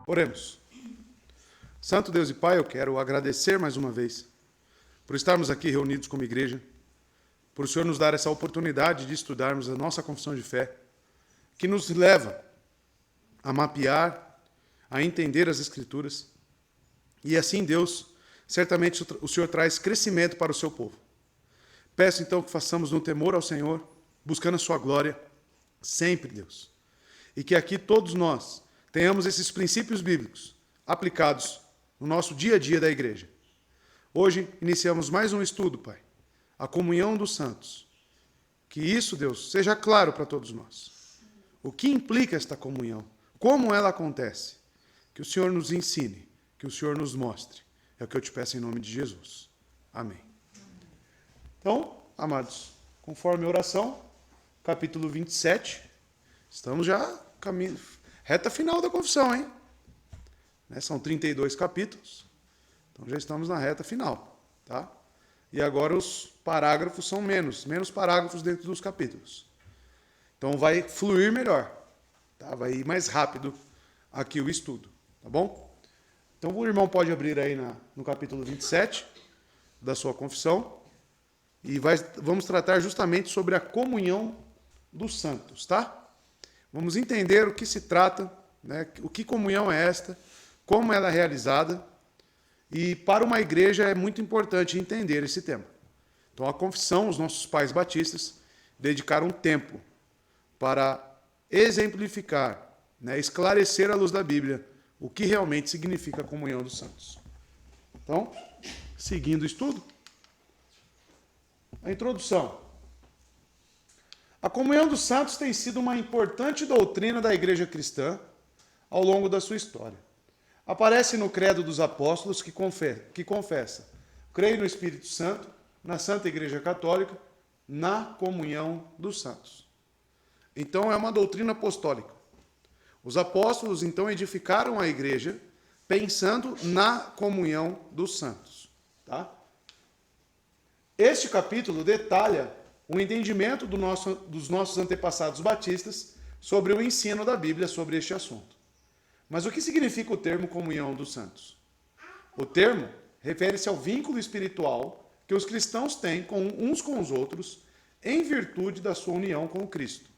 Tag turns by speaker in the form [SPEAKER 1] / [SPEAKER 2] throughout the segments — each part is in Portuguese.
[SPEAKER 1] Oremos. Santo Deus e Pai, eu quero agradecer mais uma vez por estarmos aqui reunidos como igreja, por o Senhor nos dar essa oportunidade de estudarmos a nossa confissão de fé, que nos leva a mapear, a entender as Escrituras. E assim, Deus, certamente o Senhor traz crescimento para o seu povo. Peço então que façamos no temor ao Senhor, buscando a sua glória, sempre, Deus. E que aqui todos nós tenhamos esses princípios bíblicos aplicados no nosso dia a dia da igreja. Hoje iniciamos mais um estudo, Pai, a comunhão dos santos. Que isso, Deus, seja claro para todos nós. O que implica esta comunhão? Como ela acontece? Que o Senhor nos ensine, que o Senhor nos mostre. É o que eu te peço em nome de Jesus. Amém. Então, amados, conforme a oração, capítulo 27, estamos já caminho, reta final da confissão, hein? São 32 capítulos, então já estamos na reta final, tá? E agora os parágrafos são menos parágrafos dentro dos capítulos. Então vai fluir melhor, tá? Vai ir mais rápido aqui o estudo, tá bom? Então o irmão pode abrir aí no capítulo 27 da sua confissão e vamos tratar justamente sobre a comunhão dos santos, tá? Vamos entender o que se trata, né? O que comunhão é esta, como ela é realizada, e para uma igreja é muito importante entender esse tema. Então a confissão, os nossos pais batistas dedicaram tempo para exemplificar, né? Esclarecer à luz da Bíblia o que realmente significa a comunhão dos santos. Então, seguindo o estudo, a introdução. A comunhão dos santos tem sido uma importante doutrina da igreja cristã ao longo da sua história. Aparece no credo dos apóstolos que confessa: creio no Espírito Santo, na Santa Igreja Católica, na comunhão dos santos. Então é uma doutrina apostólica. Os apóstolos então edificaram a igreja pensando na comunhão dos santos, tá? Este capítulo detalha o entendimento dos nossos antepassados batistas sobre o ensino da Bíblia sobre este assunto. Mas o que significa o termo comunhão dos santos? O termo refere-se ao vínculo espiritual que os cristãos têm uns com os outros em virtude da sua união com Cristo.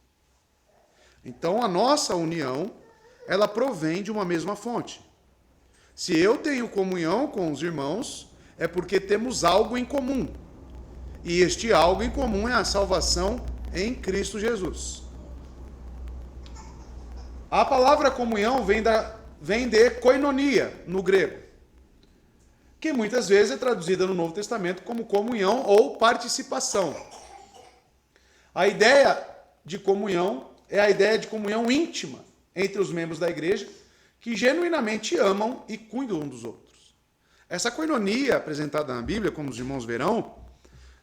[SPEAKER 1] Então a nossa união, ela provém de uma mesma fonte. Se eu tenho comunhão com os irmãos, é porque temos algo em comum. E este algo em comum é a salvação em Cristo Jesus. A palavra comunhão vem de koinonia, no grego, que muitas vezes é traduzida no Novo Testamento como comunhão ou participação. A ideia de comunhão é a ideia de comunhão íntima entre os membros da igreja que genuinamente amam e cuidam uns dos outros. Essa koinonia apresentada na Bíblia, como os irmãos verão,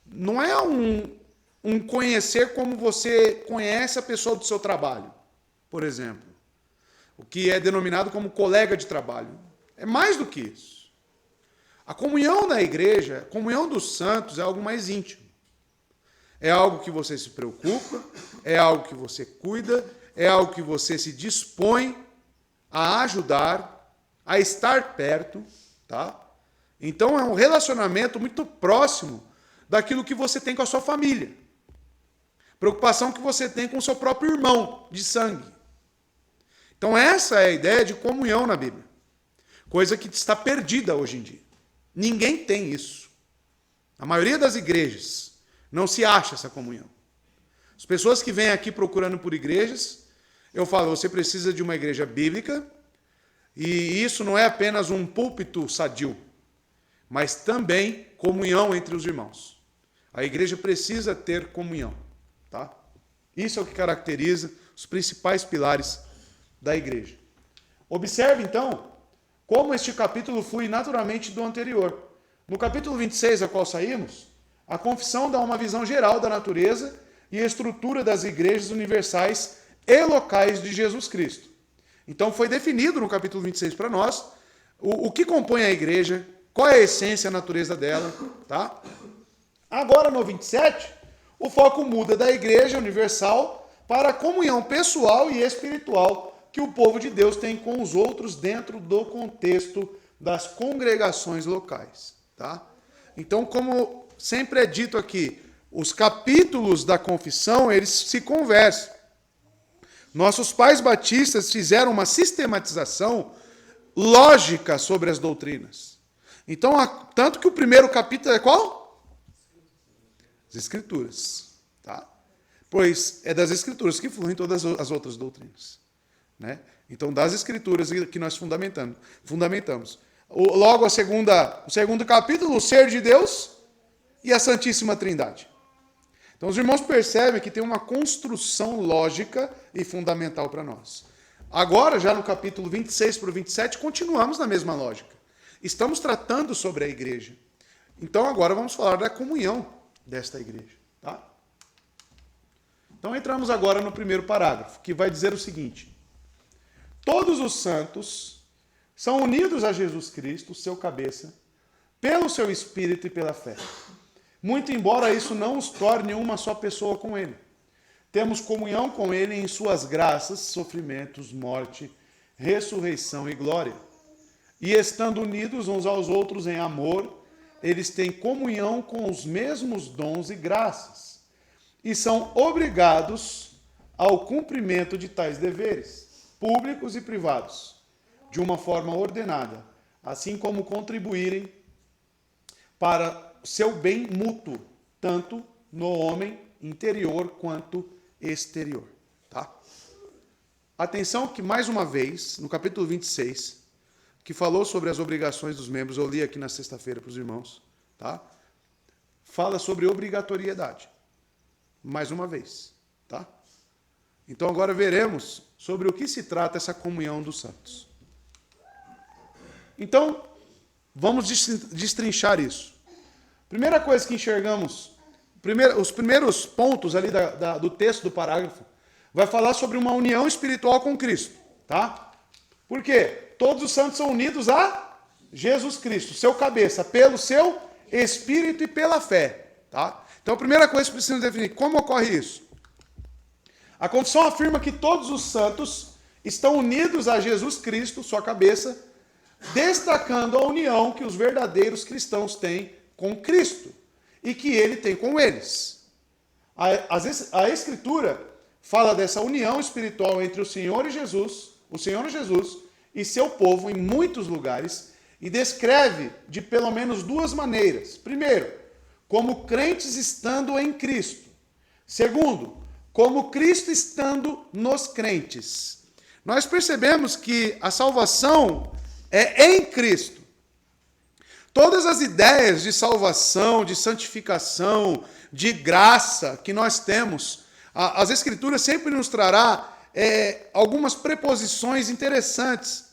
[SPEAKER 1] não é um conhecer como você conhece a pessoa do seu trabalho, por exemplo. O que é denominado como colega de trabalho. É mais do que isso. A comunhão da igreja, a comunhão dos santos, é algo mais íntimo. É algo que você se preocupa, é algo que você cuida, é algo que você se dispõe a ajudar, a estar perto, tá? Então é um relacionamento muito próximo daquilo que você tem com a sua família. Preocupação que você tem com o seu próprio irmão de sangue. Então essa é a ideia de comunhão na Bíblia. Coisa que está perdida hoje em dia. Ninguém tem isso. A maioria das igrejas não se acha essa comunhão. As pessoas que vêm aqui procurando por igrejas, eu falo, você precisa de uma igreja bíblica, e isso não é apenas um púlpito sadio, mas também comunhão entre os irmãos. A igreja precisa ter comunhão, tá? Isso é o que caracteriza os principais pilares da igreja. Observe, então, como este capítulo flui naturalmente do anterior. No capítulo 26, a qual saímos, a confissão dá uma visão geral da natureza e estrutura das igrejas universais e locais de Jesus Cristo. Então foi definido no capítulo 26 para nós o que compõe a igreja, qual é a essência, a natureza dela, tá? Agora no 27, o foco muda da igreja universal para a comunhão pessoal e espiritual que o povo de Deus tem com os outros dentro do contexto das congregações locais, tá? Então, como sempre é dito aqui, os capítulos da confissão, eles se conversam. Nossos pais batistas fizeram uma sistematização lógica sobre as doutrinas. Então, tanto que o primeiro capítulo é qual? As Escrituras, tá? Pois é das Escrituras que fluem todas as outras doutrinas, né? Então, das Escrituras que nós fundamentamos. Logo, o segundo capítulo, o ser de Deus e a Santíssima Trindade. Então, os irmãos percebem que tem uma construção lógica e fundamental para nós. Agora, já no capítulo 26 para o 27, continuamos na mesma lógica. Estamos tratando sobre a igreja. Então, agora vamos falar da comunhão desta igreja, tá? Então, entramos agora no primeiro parágrafo, que vai dizer o seguinte: todos os santos são unidos a Jesus Cristo, seu cabeça, pelo seu Espírito e pela fé. Muito embora isso não os torne uma só pessoa com ele. Temos comunhão com ele em suas graças, sofrimentos, morte, ressurreição e glória. E estando unidos uns aos outros em amor, eles têm comunhão com os mesmos dons e graças, e são obrigados ao cumprimento de tais deveres, públicos e privados, de uma forma ordenada, assim como contribuírem para seu bem mútuo, tanto no homem interior quanto exterior. Tá? Atenção que, mais uma vez, no capítulo 26, que falou sobre as obrigações dos membros, eu li aqui na sexta-feira para os irmãos, tá? Fala sobre obrigatoriedade. Mais uma vez. Tá? Então agora veremos sobre o que se trata essa comunhão dos santos. Então, vamos destrinchar isso. Primeira coisa que enxergamos, os primeiros pontos ali do texto do parágrafo, vai falar sobre uma união espiritual com Cristo, tá? Por quê? Todos os santos são unidos a Jesus Cristo, seu cabeça, pelo seu Espírito e pela fé, tá? Então a primeira coisa que precisamos definir, como ocorre isso? A confissão afirma que todos os santos estão unidos a Jesus Cristo, sua cabeça, destacando a união que os verdadeiros cristãos têm com Cristo e que ele tem com eles. A Escritura fala dessa união espiritual entre o Senhor Jesus e seu povo em muitos lugares e descreve de pelo menos duas maneiras. Primeiro, como crentes estando em Cristo. Segundo, como Cristo estando nos crentes. Nós percebemos que a salvação é em Cristo. Todas as ideias de salvação, de santificação, de graça que nós temos, as Escrituras sempre nos trará algumas preposições interessantes,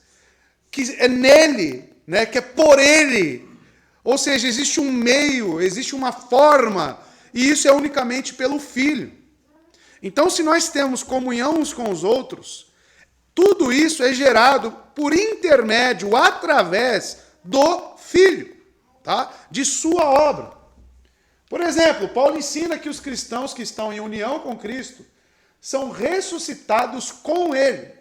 [SPEAKER 1] que é nele, né, que é por ele. Ou seja, existe um meio, existe uma forma, e isso é unicamente pelo Filho. Então, se nós temos comunhão uns com os outros, tudo isso é gerado por intermédio, através do Filho, tá? De sua obra. Por exemplo, Paulo ensina que os cristãos que estão em união com Cristo são ressuscitados com Ele.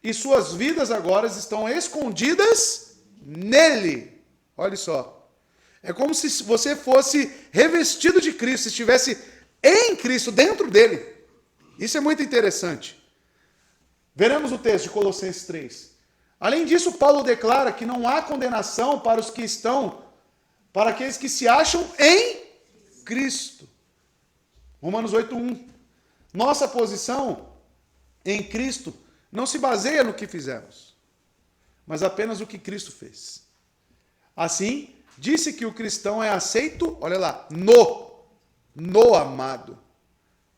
[SPEAKER 1] E suas vidas agora estão escondidas nele. Olha só. É como se você fosse revestido de Cristo, estivesse em Cristo, dentro dele. Isso é muito interessante. Veremos o texto de Colossenses 3. Além disso, Paulo declara que não há condenação para os que estão, para aqueles que se acham em Cristo. Romanos 8:1. Nossa posição em Cristo não se baseia no que fizemos, mas apenas o que Cristo fez. Assim, disse que o cristão é aceito, olha lá, no amado.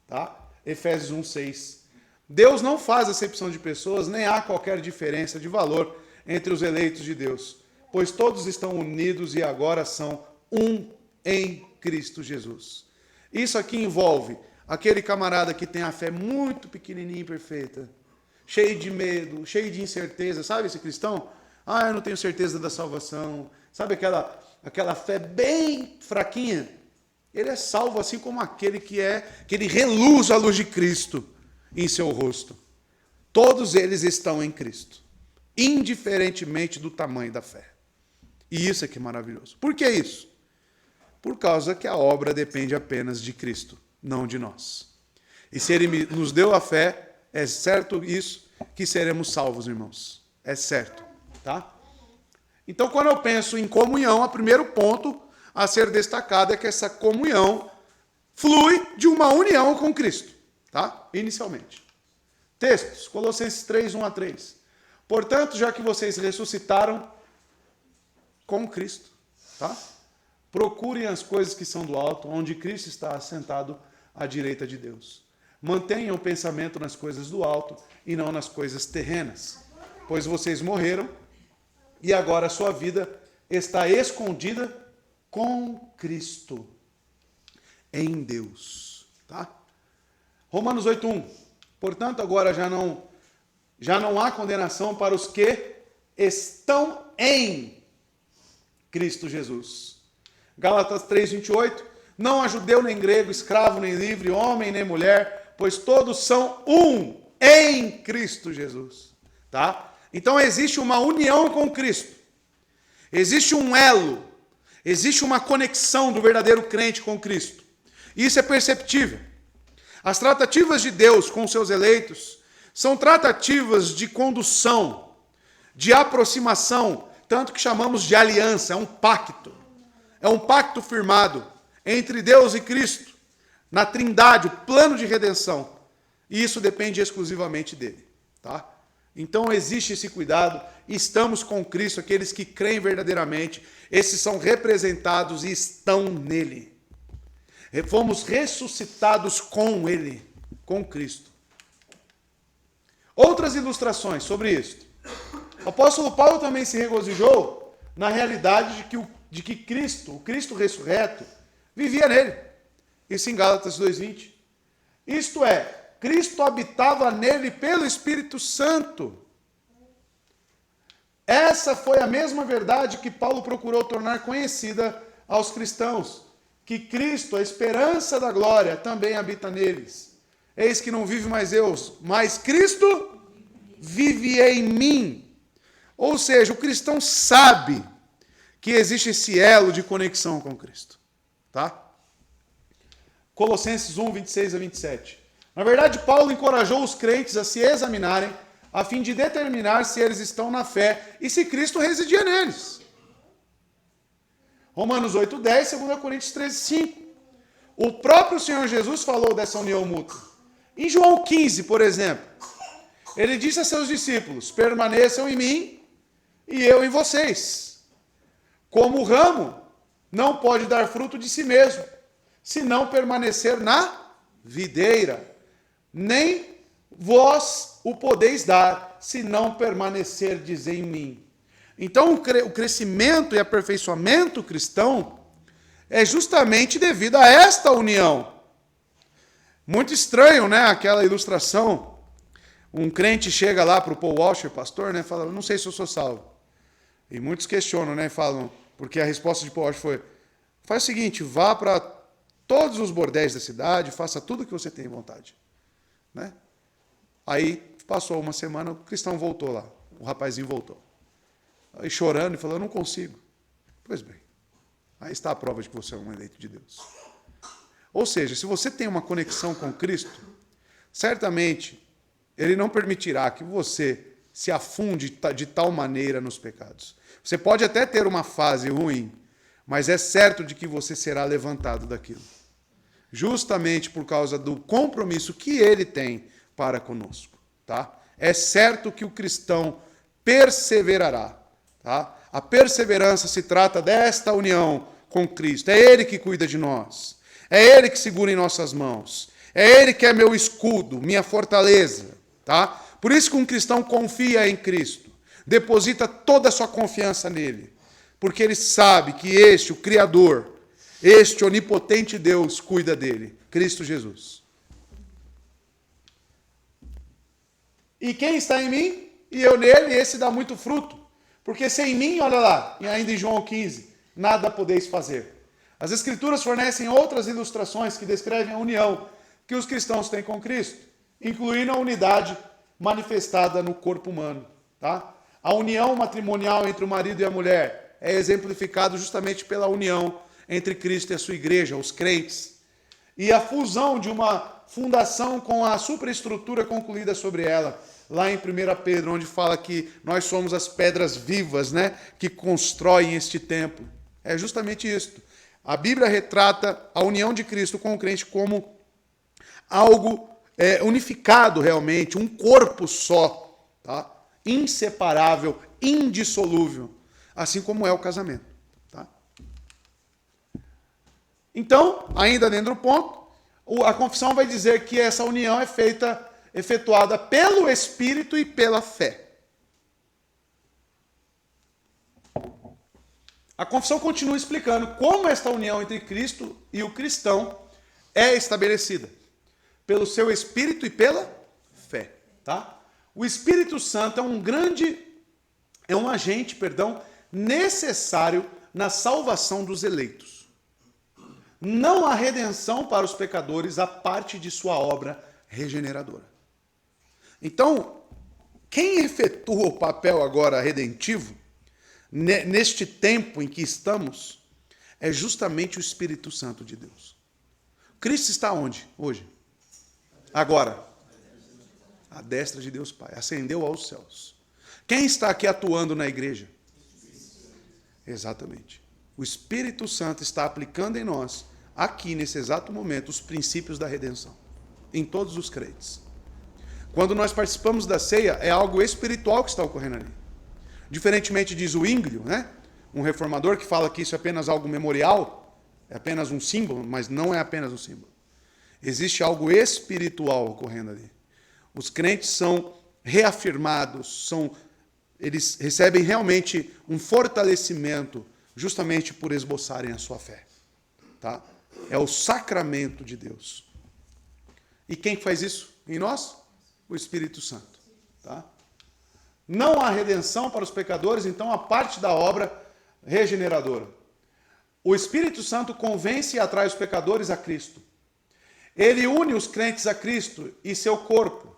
[SPEAKER 1] Tá? Efésios 1:6. Deus não faz acepção de pessoas, nem há qualquer diferença de valor entre os eleitos de Deus, pois todos estão unidos e agora são um em Cristo Jesus. Isso aqui envolve aquele camarada que tem a fé muito pequenininha e perfeita, cheio de medo, cheio de incerteza, sabe esse cristão? Ah, eu não tenho certeza da salvação, sabe aquela fé bem fraquinha? Ele é salvo assim como aquele que ele reluz a luz de Cristo em seu rosto. Todos eles estão em Cristo, indiferentemente do tamanho da fé. E isso é que é maravilhoso. Por que isso? Por causa que a obra depende apenas de Cristo, não de nós. E se Ele nos deu a fé, é certo isso, que seremos salvos, irmãos. É certo, tá? Então, quando eu penso em comunhão, o primeiro ponto a ser destacado é que essa comunhão flui de uma união com Cristo, tá? Inicialmente. Textos, Colossenses 3, 1 a 3. Portanto, já que vocês ressuscitaram com Cristo, tá? Procurem as coisas que são do alto, onde Cristo está assentado à direita de Deus. Mantenham o pensamento nas coisas do alto e não nas coisas terrenas, pois vocês morreram e agora a sua vida está escondida com Cristo em Deus, tá? Romanos 8:1. Portanto, agora já não há condenação para os que estão em Cristo Jesus. Gálatas 3:28. Não há judeu nem grego, escravo nem livre, homem nem mulher, pois todos são um em Cristo Jesus, tá? Então existe uma união com Cristo. Existe um elo, existe uma conexão do verdadeiro crente com Cristo. Isso é perceptível. As tratativas de Deus com seus eleitos são tratativas de condução, de aproximação, tanto que chamamos de aliança, é um pacto. É um pacto firmado entre Deus e Cristo, na Trindade, o plano de redenção. E isso depende exclusivamente dele, tá? Então existe esse cuidado, estamos com Cristo, aqueles que creem verdadeiramente, esses são representados e estão nele. Fomos ressuscitados com ele, com Cristo. Outras ilustrações sobre isso. O apóstolo Paulo também se regozijou na realidade de que Cristo, o Cristo ressurreto, vivia nele. Isso em Gálatas 2:20. Isto é, Cristo habitava nele pelo Espírito Santo. Essa foi a mesma verdade que Paulo procurou tornar conhecida aos cristãos, que Cristo, a esperança da glória, também habita neles. Eis que não vive mais eu, mas Cristo vive em mim. Ou seja, o cristão sabe que existe esse elo de conexão com Cristo, tá? Colossenses 1, 26 a 27. Na verdade, Paulo encorajou os crentes a se examinarem, a fim de determinar se eles estão na fé e se Cristo residia neles. Romanos 8, 10, 2 Coríntios 13, 5. O próprio Senhor Jesus falou dessa união mútua. Em João 15, por exemplo, ele disse a seus discípulos: permaneçam em mim e eu em vocês. Como o ramo não pode dar fruto de si mesmo, se não permanecer na videira, nem vós o podeis dar, se não permanecerdes em mim. Então, o crescimento e aperfeiçoamento cristão é justamente devido a esta união. Muito estranho, né? Aquela ilustração. Um crente chega lá para o Paul Washer, pastor, né? Fala: não sei se eu sou salvo. E muitos questionam, né? Falam, porque a resposta de Paul Washer foi: faz o seguinte, vá para todos os bordéis da cidade, faça tudo o que você tem vontade, né? Aí passou uma semana, o cristão voltou lá, o rapazinho voltou. Aí chorando e falou: eu não consigo. Pois bem, aí está a prova de que você é um eleito de Deus. Ou seja, se você tem uma conexão com Cristo, certamente Ele não permitirá que você se afunde de tal maneira nos pecados. Você pode até ter uma fase ruim, mas é certo de que você será levantado daquilo. Justamente por causa do compromisso que Ele tem para conosco, tá? É certo que o cristão perseverará, tá? A perseverança se trata desta união com Cristo. É Ele que cuida de nós. É Ele que segura em nossas mãos. É Ele que é meu escudo, minha fortaleza, tá? Por isso que um cristão confia em Cristo. Deposita toda a sua confiança nele. Porque ele sabe que este, o Criador, este onipotente Deus, cuida dele. Cristo Jesus. E quem está em mim e eu nele, esse dá muito fruto. Porque sem mim, olha lá, e ainda em João 15, nada podeis fazer. As Escrituras fornecem outras ilustrações que descrevem a união que os cristãos têm com Cristo, incluindo a unidade manifestada no corpo humano. Tá? A união matrimonial entre o marido e a mulher é exemplificado justamente pela união entre Cristo e a sua igreja, os crentes. E a fusão de uma fundação com a superestrutura concluída sobre ela, lá em 1 Pedro, onde fala que nós somos as pedras vivas, né, que constroem este templo. É justamente isso. A Bíblia retrata a união de Cristo com o crente como algo unificado realmente, um corpo só, tá? Inseparável, indissolúvel, assim como é o casamento. Tá? Então, ainda dentro do ponto, a confissão vai dizer que essa união é efetuada pelo Espírito e pela fé. A confissão continua explicando como esta união entre Cristo e o cristão é estabelecida pelo seu Espírito e pela fé. Tá? O Espírito Santo é um agente, necessário na salvação dos eleitos. Não há redenção para os pecadores a parte de sua obra regeneradora. Então, quem efetua o papel agora redentivo, neste tempo em que estamos, é justamente o Espírito Santo de Deus. Cristo está onde hoje? Agora, à destra de Deus Pai, ascendeu aos céus. Quem está aqui atuando na igreja? Exatamente. O Espírito Santo está aplicando em nós, aqui nesse exato momento, os princípios da redenção, em todos os crentes. Quando nós participamos da ceia, é algo espiritual que está ocorrendo ali. Diferentemente de Zwinglio, né? Um reformador que fala que isso é apenas algo memorial, é apenas um símbolo, mas não é apenas um símbolo. Existe algo espiritual ocorrendo ali. Os crentes são reafirmados, eles recebem realmente um fortalecimento justamente por esboçarem a sua fé. Tá? É o sacramento de Deus. E quem faz isso em nós? O Espírito Santo. Tá? Não há redenção para os pecadores, então a parte da obra regeneradora. O Espírito Santo convence e atrai os pecadores a Cristo. Ele une os crentes a Cristo e seu corpo,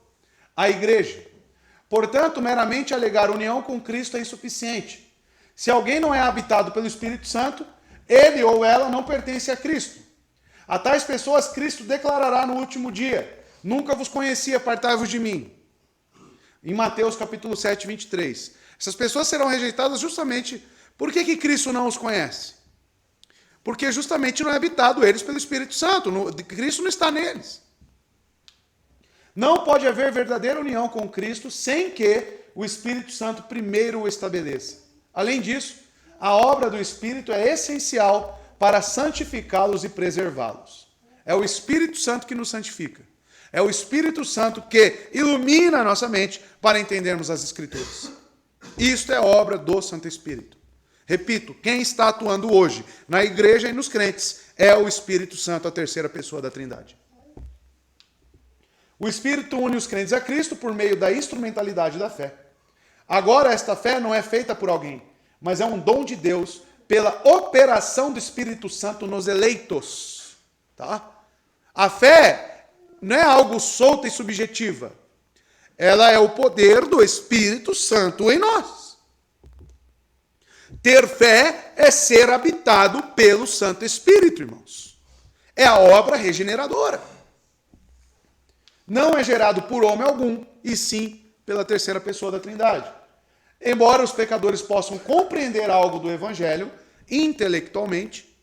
[SPEAKER 1] a igreja. Portanto, meramente alegar união com Cristo é insuficiente. Se alguém não é habitado pelo Espírito Santo, ele ou ela não pertence a Cristo. A tais pessoas Cristo declarará no último dia: nunca vos conheci, apartai-vos de mim. Em Mateus capítulo 7, 23. Essas pessoas serão rejeitadas justamente... Por que Cristo não os conhece? Porque justamente não é habitado eles pelo Espírito Santo. Cristo não está neles. Não pode haver verdadeira união com Cristo sem que o Espírito Santo primeiro o estabeleça. Além disso, a obra do Espírito é essencial para santificá-los e preservá-los. É o Espírito Santo que nos santifica. É o Espírito Santo que ilumina a nossa mente para entendermos as Escrituras. Isto é obra do Santo Espírito. Repito, quem está atuando hoje na igreja e nos crentes é o Espírito Santo, a terceira pessoa da Trindade. O Espírito une os crentes a Cristo por meio da instrumentalidade da fé. Agora, esta fé não é feita por alguém, mas é um dom de Deus pela operação do Espírito Santo nos eleitos. Tá? A fé não é algo solta e subjetiva. Ela é o poder do Espírito Santo em nós. Ter fé é ser habitado pelo Santo Espírito, irmãos. É a obra regeneradora. Não é gerado por homem algum, e sim pela terceira pessoa da Trindade. Embora os pecadores possam compreender algo do Evangelho intelectualmente,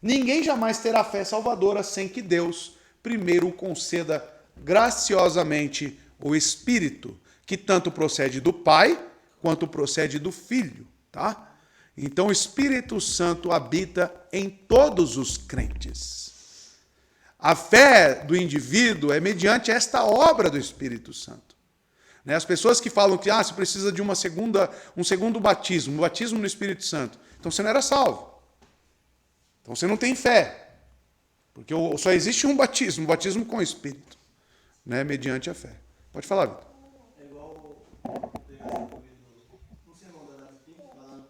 [SPEAKER 1] ninguém jamais terá fé salvadora sem que Deus primeiro conceda graciosamente o Espírito, que tanto procede do Pai quanto procede do Filho, tá? Então o Espírito Santo habita em todos os crentes. A fé do indivíduo é mediante esta obra do Espírito Santo. As pessoas que falam que você precisa de um segundo batismo, um batismo no Espírito Santo. Então você não era salvo. Então você não tem fé. Porque só existe um batismo com o Espírito, mediante a fé. Pode falar, Vitor.
[SPEAKER 2] É igual no sermão da Nath Pink, falando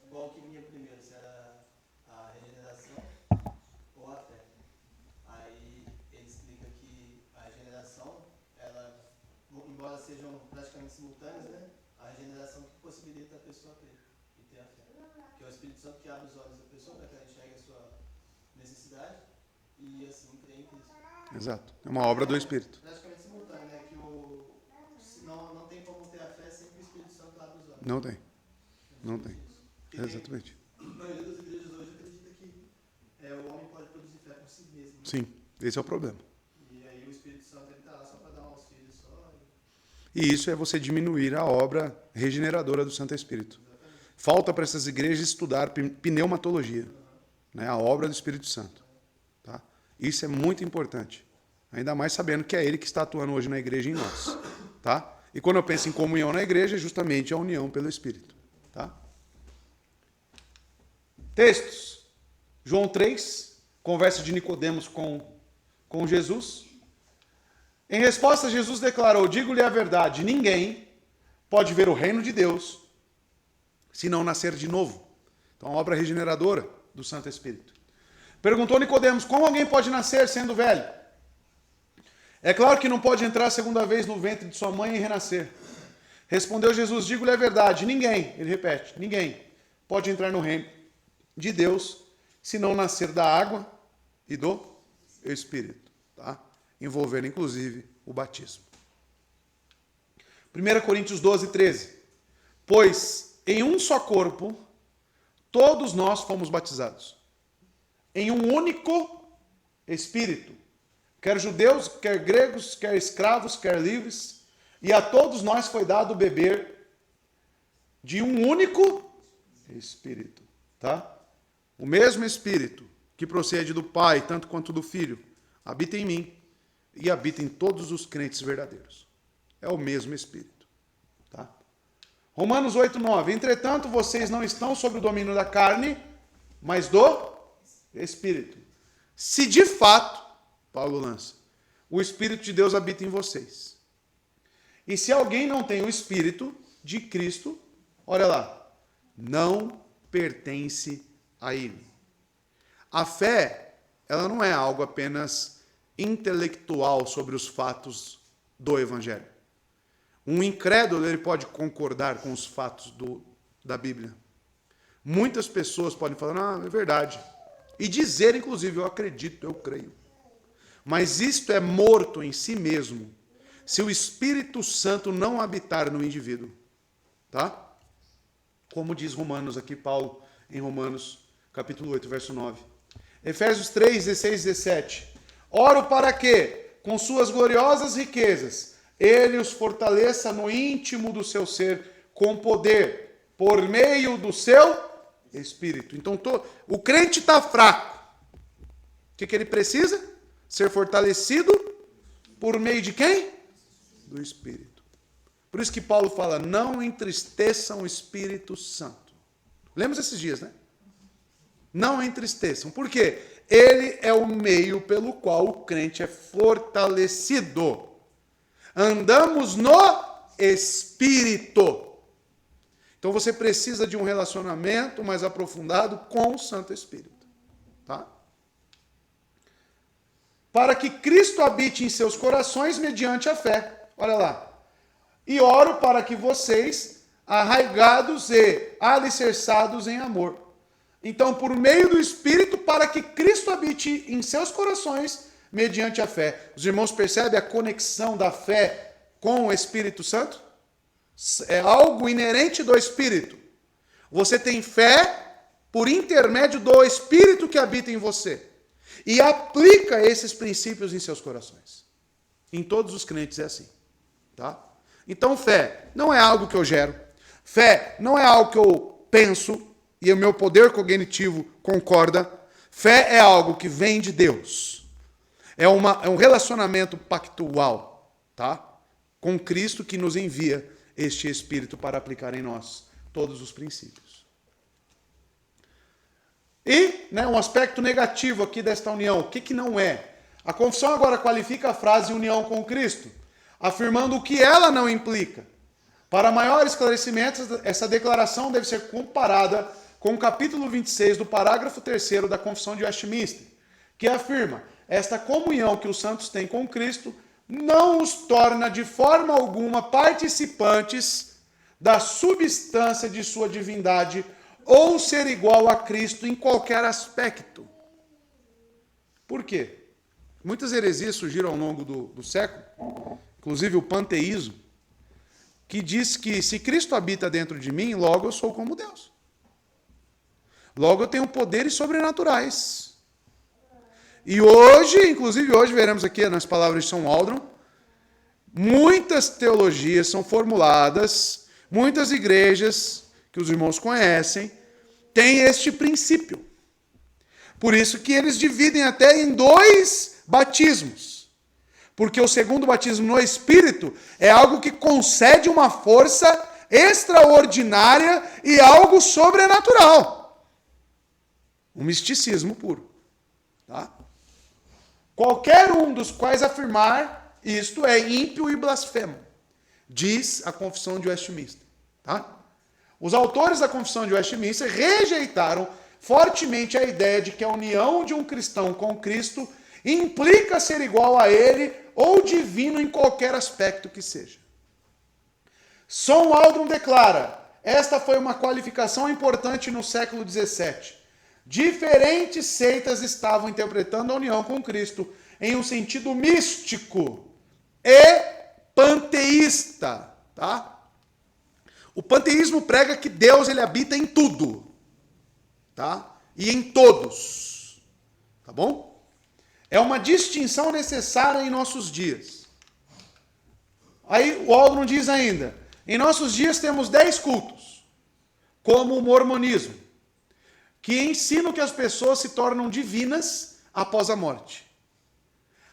[SPEAKER 2] qual que vinha primeiro, se era a regeneração ou a fé. Aí ele explica que a regeneração, ela, em embora sejam praticamente simultâneas, né? A regeneração que possibilita a pessoa crer e ter a fé. Que é o Espírito Santo que abre os olhos da pessoa para que ela enxergue a sua necessidade e assim crê em Cristo.
[SPEAKER 1] Exato. É uma obra do Espírito.
[SPEAKER 2] Praticamente simultâneo, né? Que não tem como ter a fé sem que o Espírito Santo abra os olhos.
[SPEAKER 1] Não tem. Não tem.
[SPEAKER 2] Porque
[SPEAKER 1] Exatamente.
[SPEAKER 2] a maioria das igrejas hoje acredita que o homem pode produzir fé por si mesmo. Né?
[SPEAKER 1] Sim, esse é o problema.
[SPEAKER 2] E aí o Espírito Santo está lá só para dar um auxílio só.
[SPEAKER 1] E isso é você diminuir a obra regeneradora do Santo Espírito. Falta para essas igrejas estudar pneumatologia, né? A obra do Espírito Santo. Tá? Isso é muito importante. Ainda mais sabendo que é ele que está atuando hoje na igreja em nós. Tá? E quando eu penso em comunhão na igreja, é justamente a união pelo Espírito. Tá? Textos. João 3, conversa de Nicodemos com Jesus. Em resposta, Jesus declarou: digo-lhe a verdade, ninguém pode ver o reino de Deus se não nascer de novo. Então, a obra regeneradora do Santo Espírito. Perguntou Nicodemos: como alguém pode nascer sendo velho? É claro que não pode entrar a segunda vez no ventre de sua mãe e renascer. Respondeu Jesus: digo-lhe a verdade, ninguém, ele repete, ninguém pode entrar no reino de Deus se não nascer da água e do Espírito. Tá? Envolvendo, inclusive, o batismo. 1 Coríntios 12, 13. Pois em um só corpo, todos nós fomos batizados, em um único Espírito, quer judeus, quer gregos, quer escravos, quer livres, e a todos nós foi dado beber de um único Espírito. Tá? O mesmo Espírito que procede do Pai, tanto quanto do Filho, habita em mim e habita em todos os crentes verdadeiros. É o mesmo Espírito. Tá? Romanos 8, 9. Entretanto, vocês não estão sob o domínio da carne, mas do Espírito. Se de fato, Paulo lança, o Espírito de Deus habita em vocês. E se alguém não tem o Espírito de Cristo, olha lá, não pertence a ele. A fé, ela não é algo apenas intelectual sobre os fatos do Evangelho. Um incrédulo, ele pode concordar com os fatos da Bíblia. Muitas pessoas podem falar, é verdade. E dizer, inclusive, eu acredito, eu creio. Mas isto é morto em si mesmo, se o Espírito Santo não habitar no indivíduo. Tá? Como diz Romanos aqui, Paulo, em Romanos, capítulo 8, verso 9. Efésios 3, 16 e 17. Oro para que, com suas gloriosas riquezas, ele os fortaleça no íntimo do seu ser, com poder, por meio do seu Espírito. Então, o crente está fraco. O que ele precisa? Ser fortalecido por meio de quem? Do Espírito. Por isso que Paulo fala, não entristeçam o Espírito Santo. Lembra esses dias, né? Não entristeçam. Por quê? Ele é o meio pelo qual o crente é fortalecido. Andamos no Espírito. Então você precisa de um relacionamento mais aprofundado com o Santo Espírito. Tá? Para que Cristo habite em seus corações mediante a fé. Olha lá. E oro para que vocês, arraigados e alicerçados em amor. Então, por meio do Espírito, para que Cristo habite em seus corações mediante a fé. Os irmãos percebem a conexão da fé com o Espírito Santo? É algo inerente do Espírito. Você tem fé por intermédio do Espírito que habita em você. E aplica esses princípios em seus corações. Em todos os crentes é assim. Tá? Então, fé não é algo que eu gero. Fé não é algo que eu penso e o meu poder cognitivo concorda. Fé é algo que vem de Deus. É um relacionamento pactual, tá? Com Cristo que nos envia este Espírito para aplicar em nós todos os princípios. E um aspecto negativo aqui desta união, o que não é? A confissão agora qualifica a frase união com Cristo, afirmando o que ela não implica. Para maior esclarecimento, essa declaração deve ser comparada com o capítulo 26 do parágrafo 3º da Confissão de Westminster, que afirma: esta comunhão que os santos têm com Cristo não os torna de forma alguma participantes da substância de sua divindade ou ser igual a Cristo em qualquer aspecto. Por quê? Muitas heresias surgiram ao longo do século, inclusive o panteísmo, que diz que se Cristo habita dentro de mim, logo eu sou como Deus. Logo eu tenho poderes sobrenaturais. E hoje, inclusive hoje, veremos aqui nas palavras de São Aldrin, muitas teologias são formuladas, muitas igrejas que os irmãos conhecem, têm este princípio. Por isso que eles dividem até em 2 batismos. Porque o segundo batismo no Espírito é algo que concede uma força extraordinária e algo sobrenatural. Um misticismo puro. Tá? Qualquer um dos quais afirmar isto é ímpio e blasfemo, diz a Confissão de Westminster. Tá? Os autores da Confissão de Westminster rejeitaram fortemente a ideia de que a união de um cristão com Cristo implica ser igual a ele ou divino em qualquer aspecto que seja. São Aldrin declara, esta foi uma qualificação importante no século XVII. Diferentes seitas estavam interpretando a união com Cristo em um sentido místico e panteísta. Tá? O panteísmo prega que Deus ele habita em tudo. Tá? E em todos. Tá bom? É uma distinção necessária em nossos dias. Aí o Aldrin diz ainda, em nossos dias temos 10 cultos, como o mormonismo, que ensinam que as pessoas se tornam divinas após a morte.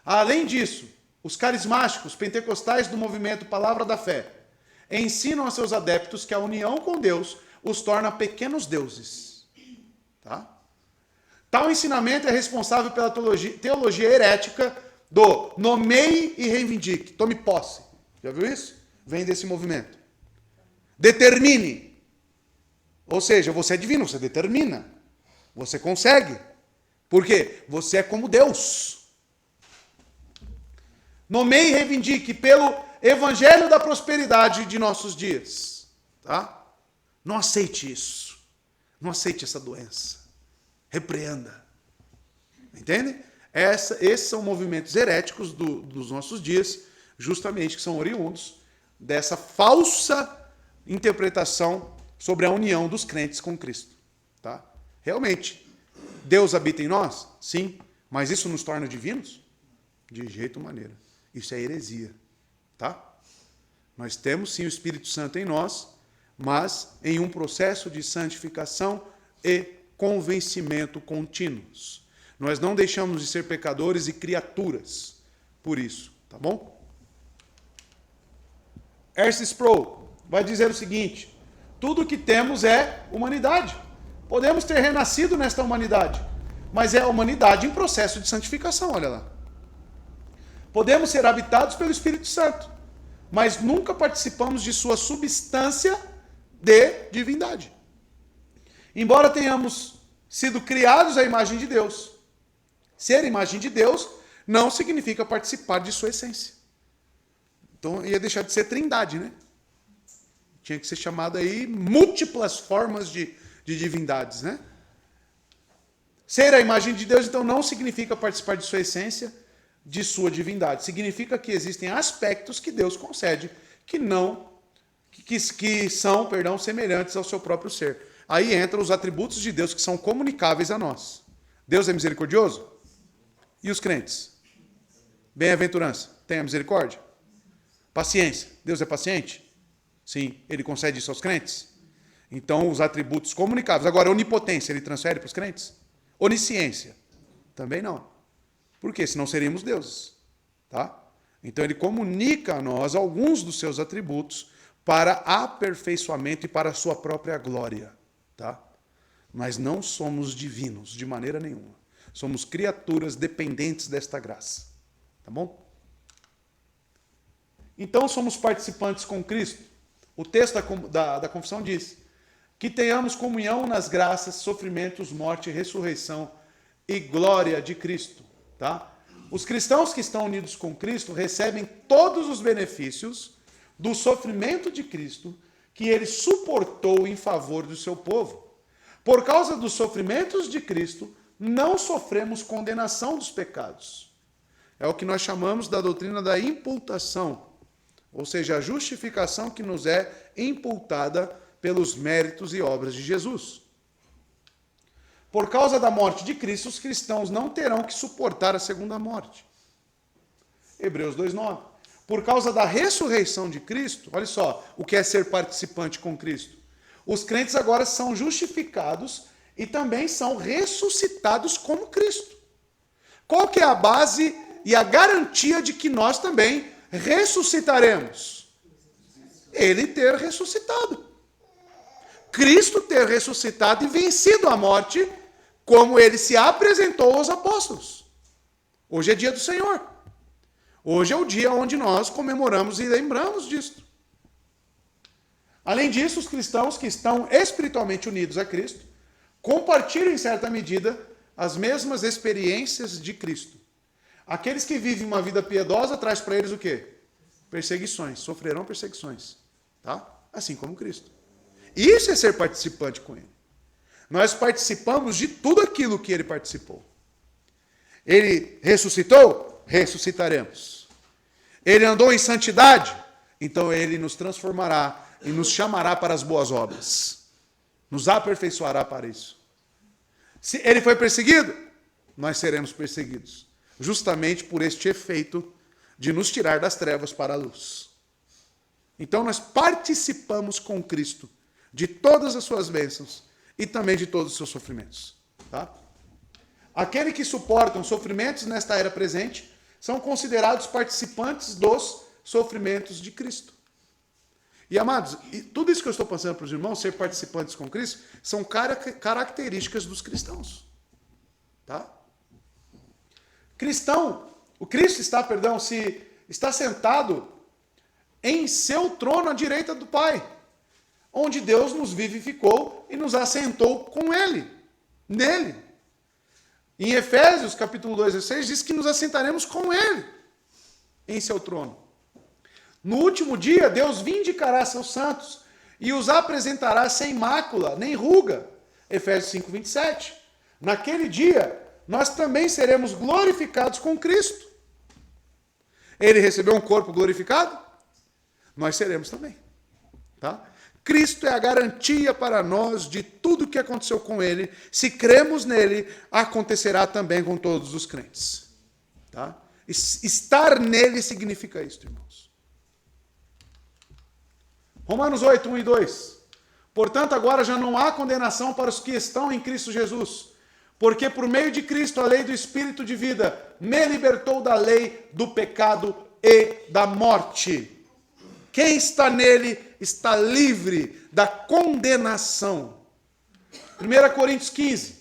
[SPEAKER 1] Além disso, os carismáticos pentecostais do movimento Palavra da Fé ensinam a seus adeptos que a união com Deus os torna pequenos deuses. Tá? Tal ensinamento é responsável pela teologia herética do nomeie e reivindique, tome posse. Já viu isso? Vem desse movimento. Determine. Ou seja, você é divino, você determina. Você consegue. Por quê? Você é como Deus. Nomeie e reivindique pelo evangelho da prosperidade de nossos dias. Tá? Não aceite isso. Não aceite essa doença. Repreenda. Entende? Esses são movimentos heréticos dos nossos dias, justamente que são oriundos dessa falsa interpretação sobre a união dos crentes com Cristo. Tá? Realmente, Deus habita em nós? Sim. Mas isso nos torna divinos? De jeito maneira. Isso é heresia. Tá? Nós temos sim o Espírito Santo em nós, mas em um processo de santificação e convencimento contínuos. Nós não deixamos de ser pecadores e criaturas por isso, tá bom? R.C. Sproul vai dizer o seguinte, tudo o que temos é humanidade. Podemos ter renascido nesta humanidade, mas é a humanidade em processo de santificação, olha lá. Podemos ser habitados pelo Espírito Santo, mas nunca participamos de sua substância de divindade. Embora tenhamos sido criados à imagem de Deus, ser imagem de Deus não significa participar de sua essência. Então ia deixar de ser trindade, né? Tinha que ser chamado aí múltiplas formas de divindades, né? Ser a imagem de Deus, então, não significa participar de sua essência, de sua divindade. Significa que existem aspectos que Deus concede que são, semelhantes ao seu próprio ser. Aí entram os atributos de Deus que são comunicáveis a nós. Deus é misericordioso? E os crentes? Bem-aventurança, tem a misericórdia? Paciência, Deus é paciente? Sim, ele concede isso aos crentes? Então, os atributos comunicáveis. Agora, onipotência, ele transfere para os crentes? Onisciência? Também não. Por quê? Senão seríamos deuses. Tá? Então, ele comunica a nós alguns dos seus atributos para aperfeiçoamento e para a sua própria glória. Tá? Mas não somos divinos, de maneira nenhuma. Somos criaturas dependentes desta graça. Tá bom? Então, somos participantes com Cristo. O texto da confissão diz que tenhamos comunhão nas graças, sofrimentos, morte, ressurreição e glória de Cristo. Tá? Os cristãos que estão unidos com Cristo recebem todos os benefícios do sofrimento de Cristo que ele suportou em favor do seu povo. Por causa dos sofrimentos de Cristo, não sofremos condenação dos pecados. É o que nós chamamos da doutrina da imputação, ou seja, a justificação que nos é imputada pelos méritos e obras de Jesus. Por causa da morte de Cristo, os cristãos não terão que suportar a segunda morte. Hebreus 2:9. Por causa da ressurreição de Cristo, olha só o que é ser participante com Cristo. Os crentes agora são justificados e também são ressuscitados como Cristo. Qual que é a base e a garantia de que nós também ressuscitaremos? Ele ter ressuscitado. Cristo ter ressuscitado e vencido a morte, como ele se apresentou aos apóstolos. Hoje é dia do Senhor. Hoje é o dia onde nós comemoramos e lembramos disto. Além disso, os cristãos que estão espiritualmente unidos a Cristo compartilham, em certa medida, as mesmas experiências de Cristo. Aqueles que vivem uma vida piedosa traz para eles o quê? Perseguições. Sofrerão perseguições. Tá? Assim como Cristo. Isso é ser participante com ele. Nós participamos de tudo aquilo que ele participou. Ele ressuscitou? Ressuscitaremos. Ele andou em santidade? Então ele nos transformará e nos chamará para as boas obras. Nos aperfeiçoará para isso. Se ele foi perseguido, nós seremos perseguidos. Justamente por este efeito de nos tirar das trevas para a luz. Então nós participamos com Cristo de todas as suas bênçãos e também de todos os seus sofrimentos. Tá? Aqueles que suportam sofrimentos nesta era presente são considerados participantes dos sofrimentos de Cristo. E, amados, tudo isso que eu estou passando para os irmãos, ser participantes com Cristo, são características dos cristãos. Tá? O Cristo está sentado em seu trono à direita do Pai, onde Deus nos vivificou e nos assentou com Ele, nele. Em Efésios, capítulo 2:6, diz que nos assentaremos com Ele em seu trono. No último dia, Deus vindicará seus santos e os apresentará sem mácula, nem ruga. Efésios 5:27. Naquele dia, nós também seremos glorificados com Cristo. Ele recebeu um corpo glorificado? Nós seremos também. Tá? Cristo é a garantia para nós de tudo o que aconteceu com ele. Se cremos nele, acontecerá também com todos os crentes. Tá? Estar nele significa isso, irmãos. Romanos 8, 1 e 2. Portanto, agora já não há condenação para os que estão em Cristo Jesus, porque por meio de Cristo a lei do Espírito de vida me libertou da lei do pecado e da morte. Quem está nele está livre da condenação. 1 Coríntios 15.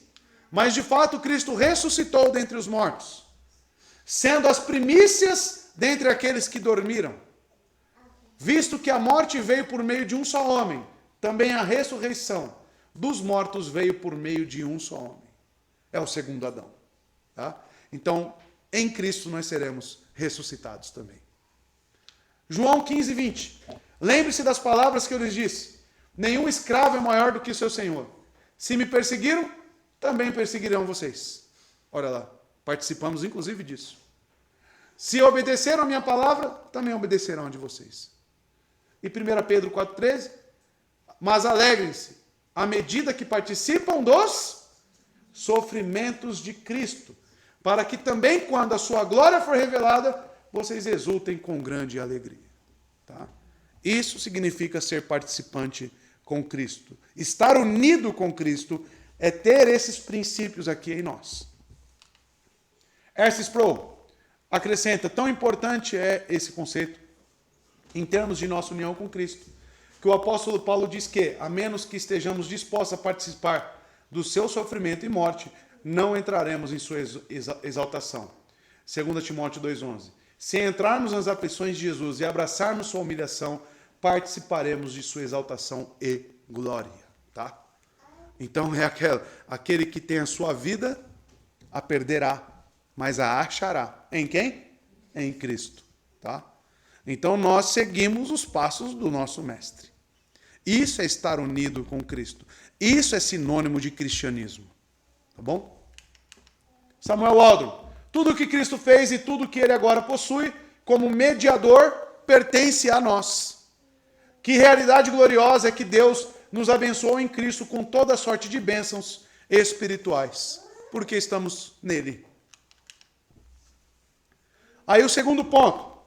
[SPEAKER 1] Mas de fato Cristo ressuscitou dentre os mortos, sendo as primícias dentre aqueles que dormiram. Visto que a morte veio por meio de um só homem, também a ressurreição dos mortos veio por meio de um só homem. É o segundo Adão. Tá? Então, em Cristo nós seremos ressuscitados também. João 15, 20. Lembre-se das palavras que eu lhes disse. Nenhum escravo é maior do que o seu senhor. Se me perseguiram, também perseguirão vocês. Olha lá, participamos inclusive disso. Se obedeceram a minha palavra, também obedecerão a de vocês. E 1 Pedro 4,13. Mas alegrem-se, à medida que participam dos sofrimentos de Cristo, para que também, quando a sua glória for revelada, vocês exultem com grande alegria. Tá? Isso significa ser participante com Cristo. Estar unido com Cristo é ter esses princípios aqui em nós. R.C. Sproul acrescenta, tão importante é esse conceito, em termos de nossa união com Cristo, que o apóstolo Paulo diz que, a menos que estejamos dispostos a participar do seu sofrimento e morte, não entraremos em sua exaltação. 2 Timóteo 2,11. Se entrarmos nas aflições de Jesus e abraçarmos sua humilhação, participaremos de sua exaltação e glória. Tá? Então é aquele que tem a sua vida, a perderá. mas a achará. Em quem? Em Cristo. Tá? Então nós seguimos os passos do nosso mestre. Isso é estar unido com Cristo. Isso é sinônimo de cristianismo. Tá bom? Samuel Waldron. Tudo que Cristo fez e tudo que ele agora possui como mediador pertence a nós. Que realidade gloriosa é que Deus nos abençoou em Cristo com toda sorte de bênçãos espirituais, porque estamos nele. Aí o segundo ponto,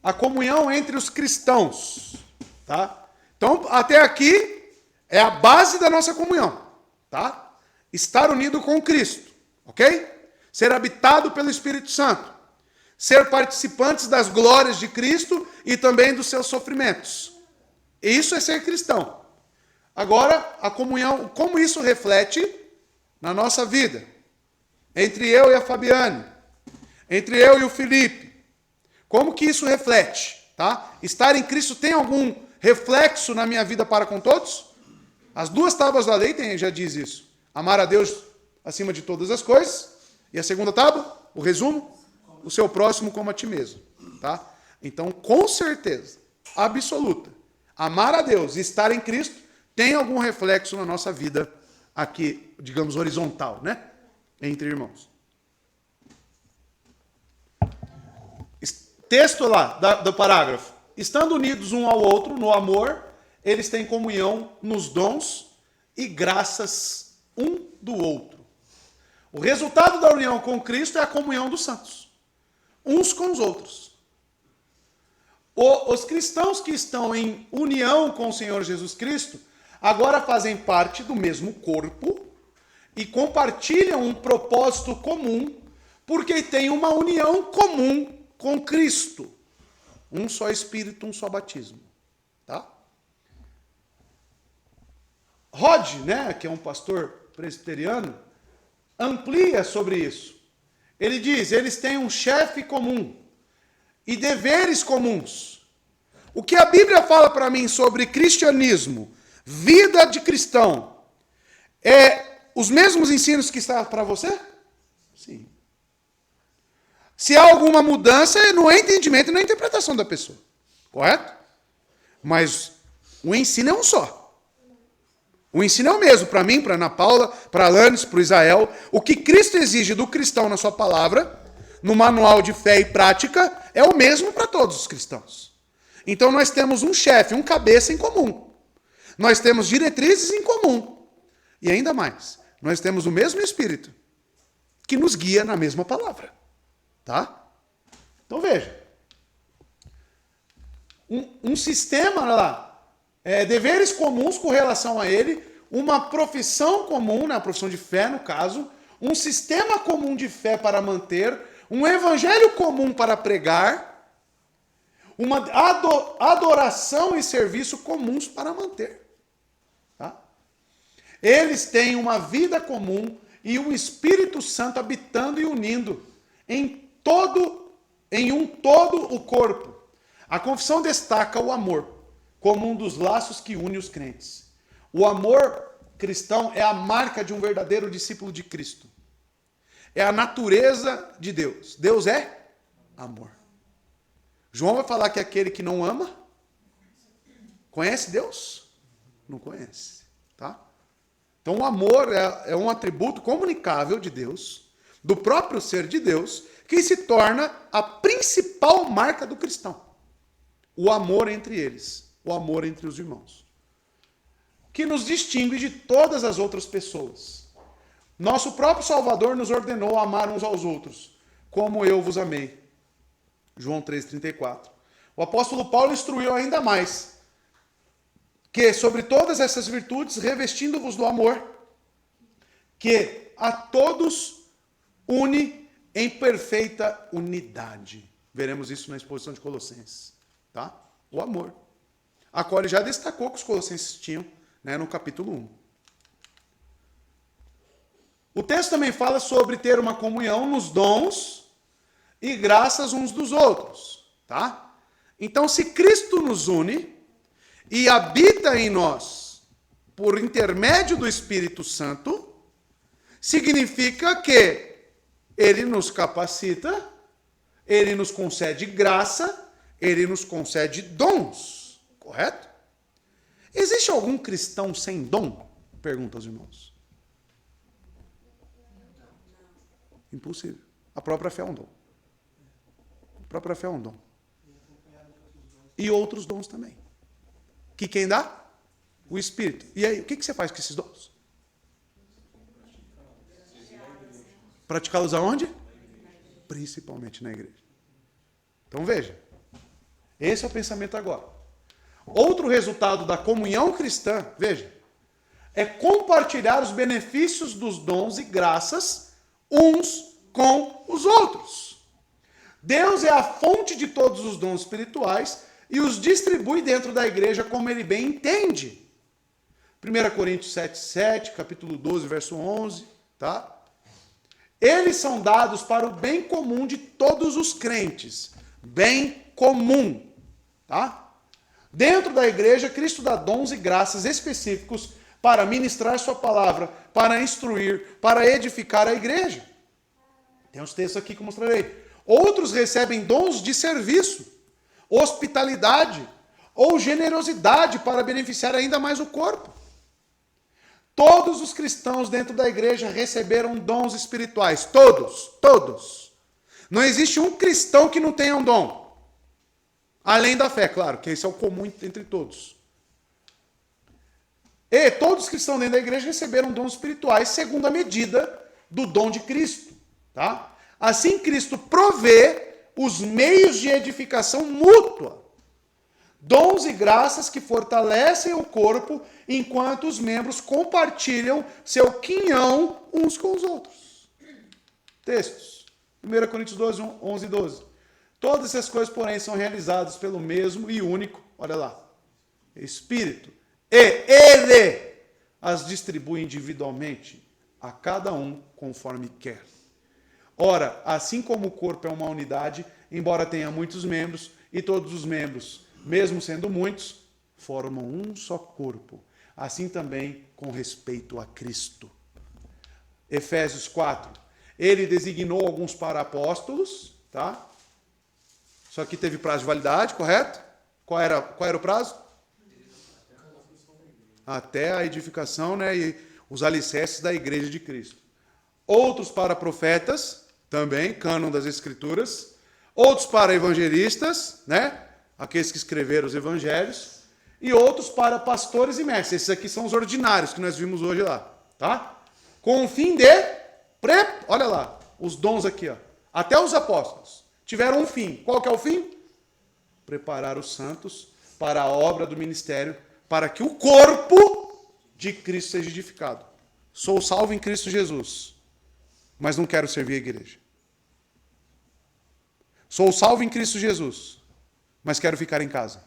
[SPEAKER 1] a comunhão entre os cristãos, tá? Então, até aqui é a base da nossa comunhão, tá? Estar unido com Cristo, ok? Ser habitado pelo Espírito Santo, ser participantes das glórias de Cristo e também dos seus sofrimentos. Isso é ser cristão. Agora, a comunhão, como isso reflete na nossa vida? Entre eu e a Fabiane, entre eu e o Felipe. Como que isso reflete? Tá? Estar em Cristo tem algum reflexo na minha vida para com todos? As 2 tábuas da lei já diz isso. Amar a Deus acima de todas as coisas. E a segunda tábua, o resumo, o seu próximo como a ti mesmo. Tá? Então, com certeza, absoluta, amar a Deus e estar em Cristo tem algum reflexo na nossa vida aqui, digamos, horizontal, né? Entre irmãos. Texto lá, do parágrafo. Estando unidos um ao outro no amor, eles têm comunhão nos dons e graças um do outro. O resultado da união com Cristo é a comunhão dos santos, uns com os outros. Os cristãos que estão em união com o Senhor Jesus Cristo, agora fazem parte do mesmo corpo e compartilham um propósito comum, porque têm uma união comum com Cristo. Um só Espírito, um só batismo. Tá? Rod, né, que é um pastor presbiteriano, amplia sobre isso. Ele diz, eles têm um chefe comum e deveres comuns. O que a Bíblia fala para mim sobre cristianismo, vida de cristão, é os mesmos ensinos que está para você? Sim. Se há alguma mudança, é no entendimento e na interpretação da pessoa. Correto? Mas o ensino é um só. O ensino é o mesmo para mim, para Ana Paula, para Alanis, para o Israel. O que Cristo exige do cristão na sua palavra, no manual de fé e prática, é o mesmo para todos os cristãos. Então nós temos um chefe, um cabeça em comum. Nós temos diretrizes em comum. E ainda mais, nós temos o mesmo Espírito que nos guia na mesma palavra. Tá? Então veja. Um sistema lá, deveres comuns com relação a ele, uma profissão comum, né, a profissão de fé no caso, um sistema comum de fé para manter, um evangelho comum para pregar, uma adoração e serviço comuns para manter. Tá? Eles têm uma vida comum e o Espírito Santo habitando e unindo em um todo o corpo. A confissão destaca o amor como um dos laços que une os crentes. O amor cristão é a marca de um verdadeiro discípulo de Cristo. É a natureza de Deus. Deus é amor. João vai falar que aquele que não ama, conhece Deus? Não conhece. Tá? Então o amor é um atributo comunicável de Deus, do próprio ser de Deus, que se torna a principal marca do cristão. O amor entre eles, o amor entre os irmãos. Que nos distingue de todas as outras pessoas. Nosso próprio Salvador nos ordenou amar uns aos outros, como eu vos amei. João 3,34. O apóstolo Paulo instruiu ainda mais, que sobre todas essas virtudes, revestindo-vos do amor, que a todos une em perfeita unidade. Veremos isso na exposição de Colossenses. Tá? O amor. A qual ele já destacou que os colossenses tinham, né, no capítulo 1. O texto também fala sobre ter uma comunhão nos dons e graças uns dos outros. Tá? Então, se Cristo nos une e habita em nós por intermédio do Espírito Santo, significa que Ele nos capacita, ele nos concede graça, ele nos concede dons. Correto? Existe algum cristão sem dom? Pergunta aos irmãos. Impossível. A própria fé é um dom. A própria fé é um dom. E outros dons também. Que quem dá? O Espírito. E aí, o que você faz com esses dons? Praticá-los aonde? Principalmente na igreja. Então veja. Esse é o pensamento agora. Outro resultado da comunhão cristã, veja, é compartilhar os benefícios dos dons e graças uns com os outros. Deus é a fonte de todos os dons espirituais e os distribui dentro da igreja como ele bem entende. 1 Coríntios 7:7, capítulo 12, verso 11, tá? Eles são dados para o bem comum de todos os crentes. Bem comum, tá? Dentro da igreja, Cristo dá dons e graças específicos para ministrar sua palavra, para instruir, para edificar a igreja. Tem uns textos aqui que eu mostrarei. Outros recebem dons de serviço, hospitalidade ou generosidade para beneficiar ainda mais o corpo. Todos os cristãos dentro da igreja receberam dons espirituais. Todos. Não existe um cristão que não tenha um dom. Além da fé, claro, que esse é o comum entre todos. E todos os cristãos dentro da igreja receberam dons espirituais segundo a medida do dom de Cristo. Tá? Assim, Cristo provê os meios de edificação mútua. Dons e graças que fortalecem o corpo enquanto os membros compartilham seu quinhão uns com os outros. Textos. 1 Coríntios 12, 11 e 12. Todas essas coisas, porém, são realizadas pelo mesmo e único, olha lá, Espírito. E Ele as distribui individualmente a cada um conforme quer. Ora, assim como o corpo é uma unidade, embora tenha muitos membros, e todos os membros, mesmo sendo muitos, formam um só corpo. Assim também com respeito a Cristo. Efésios 4. Ele designou alguns para apóstolos, tá? Só que teve prazo de validade, correto? Qual era o prazo? Até a edificação, né, e os alicerces da igreja de Cristo. Outros para profetas, também, cânon das Escrituras. Outros para evangelistas, né, aqueles que escreveram os evangelhos. E outros para pastores e mestres. Esses aqui são os ordinários que nós vimos hoje lá, tá? Com o fim de... Olha lá, os dons aqui, ó. Até os apóstolos tiveram um fim. Qual que é o fim? Preparar os santos para a obra do ministério, para que o corpo de Cristo seja edificado. Sou salvo em Cristo Jesus, mas não quero servir a igreja. Sou salvo em Cristo Jesus, mas quero ficar em casa.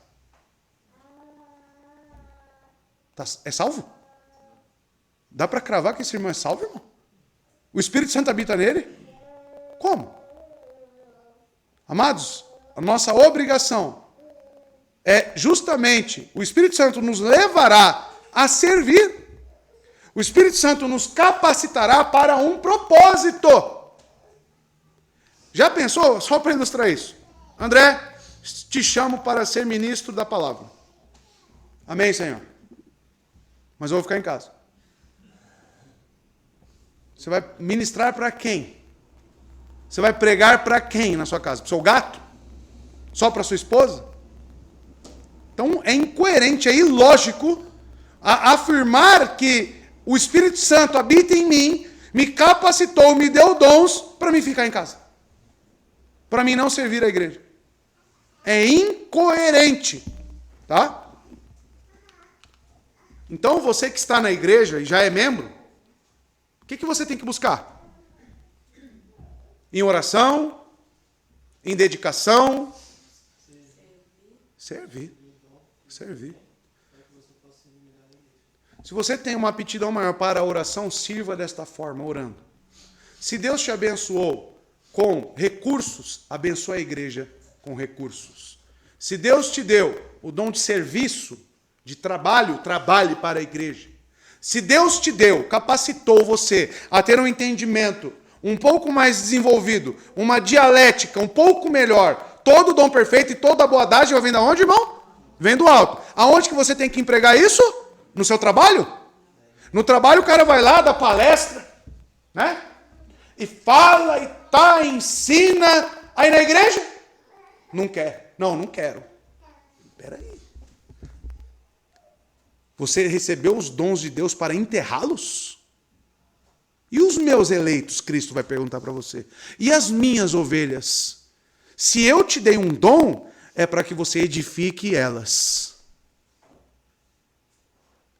[SPEAKER 1] É salvo? Dá para cravar que esse irmão é salvo, irmão? O Espírito Santo habita nele? Como? Amados, a nossa obrigação é justamente, o Espírito Santo nos levará a servir. O Espírito Santo nos capacitará para um propósito. Já pensou? Só para ilustrar isso. André, te chamo para ser ministro da palavra. Amém, Senhor? Mas eu vou ficar em casa. Você vai ministrar para quem? Você vai pregar para quem na sua casa? Para o seu gato? Só para sua esposa? Então é incoerente, é ilógico afirmar que o Espírito Santo habita em mim, me capacitou, me deu dons para mim ficar em casa. Para mim não servir a igreja. É incoerente. Tá? Então você que está na igreja e já é membro, o que você tem que buscar? Em oração, em dedicação, servir. Se você tem uma aptidão maior para a oração, sirva desta forma, orando. Se Deus te abençoou com recursos, abençoe a igreja com recursos. Se Deus te deu o dom de serviço, de trabalho, trabalhe para a igreja. Se Deus te deu, capacitou você a ter um entendimento, um pouco mais desenvolvido, uma dialética um pouco melhor, todo dom perfeito e toda boa dádiva vem da onde, irmão? Vem do alto. Aonde que você tem que empregar isso? No seu trabalho? No trabalho o cara vai lá, dá palestra, né? E fala, e tá, ensina. Aí na igreja? Não quer. Não quero. Peraí. Você recebeu os dons de Deus para enterrá-los? E os meus eleitos, Cristo vai perguntar para você. E as minhas ovelhas? Se eu te dei um dom, é para que você edifique elas.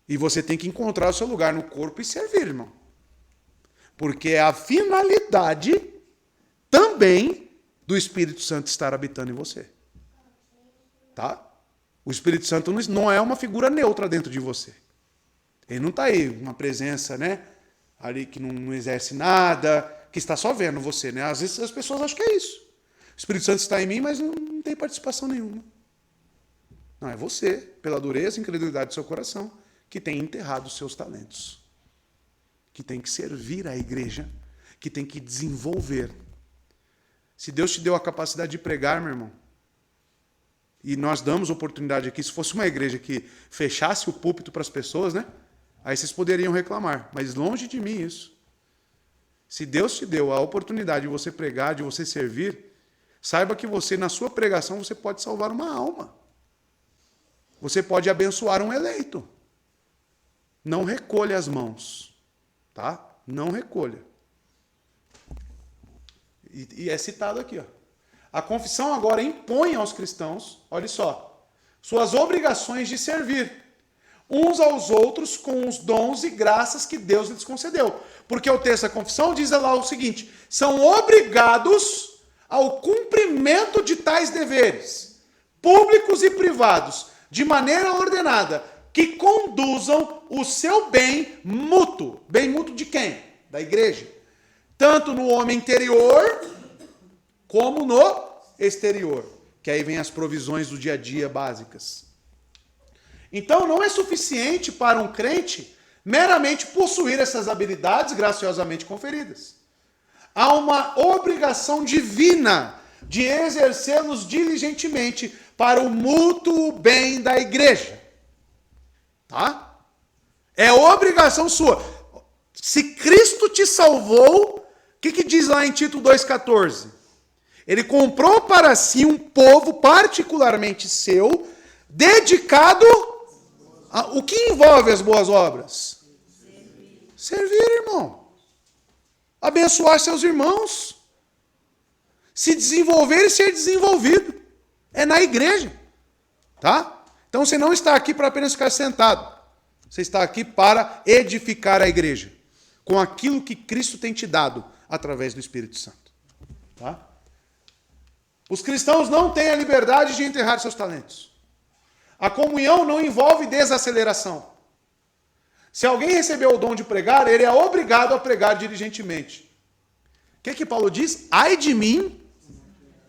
[SPEAKER 1] E você tem que encontrar o seu lugar no corpo e servir, irmão. Porque é a finalidade também do Espírito Santo estar habitando em você. Tá? O Espírito Santo não é uma figura neutra dentro de você. Ele não está aí, uma presença, né? Ali que não exerce nada, que está só vendo você, né? Às vezes as pessoas acham que é isso. O Espírito Santo está em mim, mas não tem participação nenhuma. Não, é você, pela dureza e incredulidade do seu coração, que tem enterrado os seus talentos. Que tem que servir à igreja, que tem que desenvolver. Se Deus te deu a capacidade de pregar, meu irmão, e nós damos oportunidade aqui, se fosse uma igreja que fechasse o púlpito para as pessoas, né? Aí vocês poderiam reclamar, mas longe de mim isso. Se Deus te deu a oportunidade de você pregar, de você servir, saiba que você, na sua pregação, você pode salvar uma alma. Você pode abençoar um eleito. Não recolha as mãos, tá? Não recolha. E é citado aqui, ó. A confissão agora impõe aos cristãos, olha só, suas obrigações de servir uns aos outros com os dons e graças que Deus lhes concedeu. Porque o texto da confissão diz lá o seguinte: são obrigados ao cumprimento de tais deveres, públicos e privados, de maneira ordenada, que conduzam o seu bem mútuo. Bem mútuo de quem? Da igreja. Tanto no homem interior como no exterior, que aí vem as provisões do dia a dia básicas. Então não é suficiente para um crente meramente possuir essas habilidades graciosamente conferidas. Há uma obrigação divina de exercê-los diligentemente para o mútuo bem da igreja. Tá? É obrigação sua. Se Cristo te salvou, o que diz lá em Tito 2,14? Ele comprou para si um povo particularmente seu, dedicado a... O que envolve as boas obras? Servir, irmão. Abençoar seus irmãos. Se desenvolver e ser desenvolvido. É na igreja. Tá? Então você não está aqui para apenas ficar sentado. Você está aqui para edificar a igreja. Com aquilo que Cristo tem te dado através do Espírito Santo. Tá? Os cristãos não têm a liberdade de enterrar seus talentos. A comunhão não envolve desaceleração. Se alguém recebeu o dom de pregar, ele é obrigado a pregar diligentemente. O que Paulo diz? Ai de mim,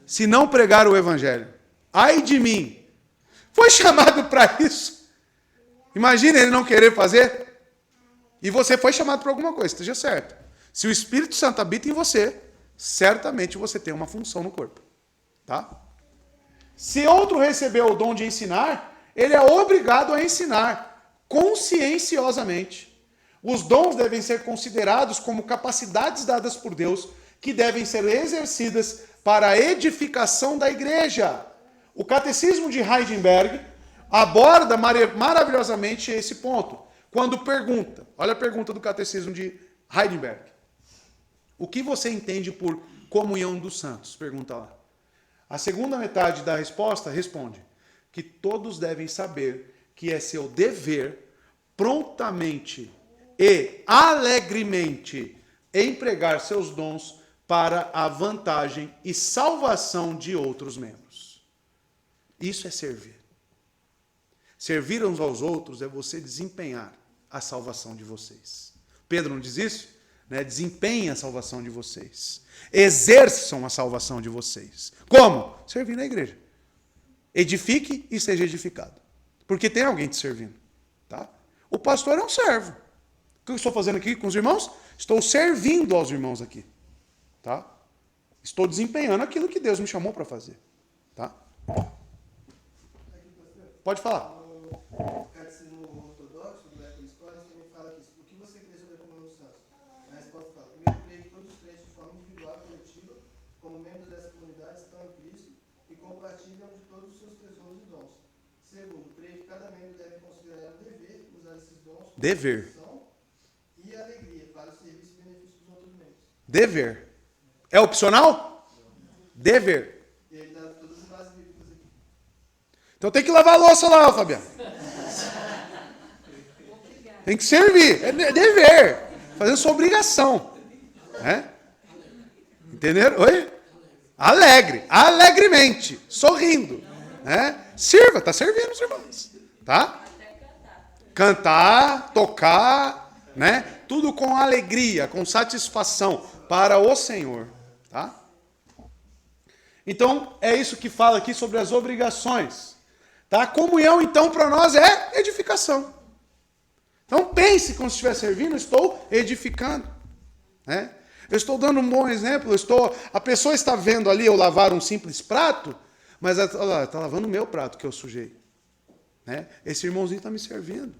[SPEAKER 1] se não pregar o evangelho. Ai de mim. Foi chamado para isso. Imagina ele não querer fazer. E você foi chamado para alguma coisa, esteja certo. Se o Espírito Santo habita em você, certamente você tem uma função no corpo. Tá? Se outro recebeu o dom de ensinar, ele é obrigado a ensinar conscienciosamente. Os dons devem ser considerados como capacidades dadas por Deus que devem ser exercidas para a edificação da igreja. O Catecismo de Heidelberg aborda maravilhosamente esse ponto. Quando pergunta, olha a pergunta do Catecismo de Heidelberg. O que você entende por comunhão dos santos? Pergunta lá. A segunda metade da resposta responde que todos devem saber que é seu dever prontamente e alegremente empregar seus dons para a vantagem e salvação de outros membros. Isso é servir. Servir uns aos outros é você desempenhar a salvação de vocês. Pedro não diz isso? Né? Desempenhem a salvação de vocês. Exerçam a salvação de vocês. Como? Servir na igreja. Edifique e seja edificado. Porque tem alguém te servindo. Tá? O pastor é um servo. O que eu estou fazendo aqui com os irmãos? Estou servindo aos irmãos aqui. tá? Estou desempenhando aquilo que Deus me chamou para fazer, tá? Pode falar.
[SPEAKER 2] No catecismo ortodoxo, do Eco História, também fala que o que você crê sobre a comunhão dos santos? A resposta fala: primeiro, creio que todos os crentes, de forma individual e coletiva, como membros dessa comunidade, estão em Cristo e compartilham de todos os seus tesouros e dons. Segundo, creio que cada membro deve considerar um dever usar esses dons com dedicação e alegria para o serviço e benefício dos outros membros.
[SPEAKER 1] Dever. É opcional? Dever.
[SPEAKER 2] E ele dá todas as bases bíblicas aqui.
[SPEAKER 1] Então tem que lavar a louça lá, Fabiano. Tem que servir. É dever. Fazendo sua obrigação. Né? Entenderam? Oi? Alegre. Alegremente. Sorrindo. Né? Sirva. Está servindo os irmãos. Tá? Cantar, tocar, né? Tudo com alegria, com satisfação para o Senhor. Tá? Então, é isso que fala aqui sobre as obrigações. Tá? A comunhão, então, para nós é edificação. Então, pense quando estiver servindo, estou edificando. Né? Eu estou dando um bom exemplo. A pessoa está vendo ali eu lavar um simples prato, mas ela está lavando o meu prato que eu sujei. Né? Esse irmãozinho está me servindo.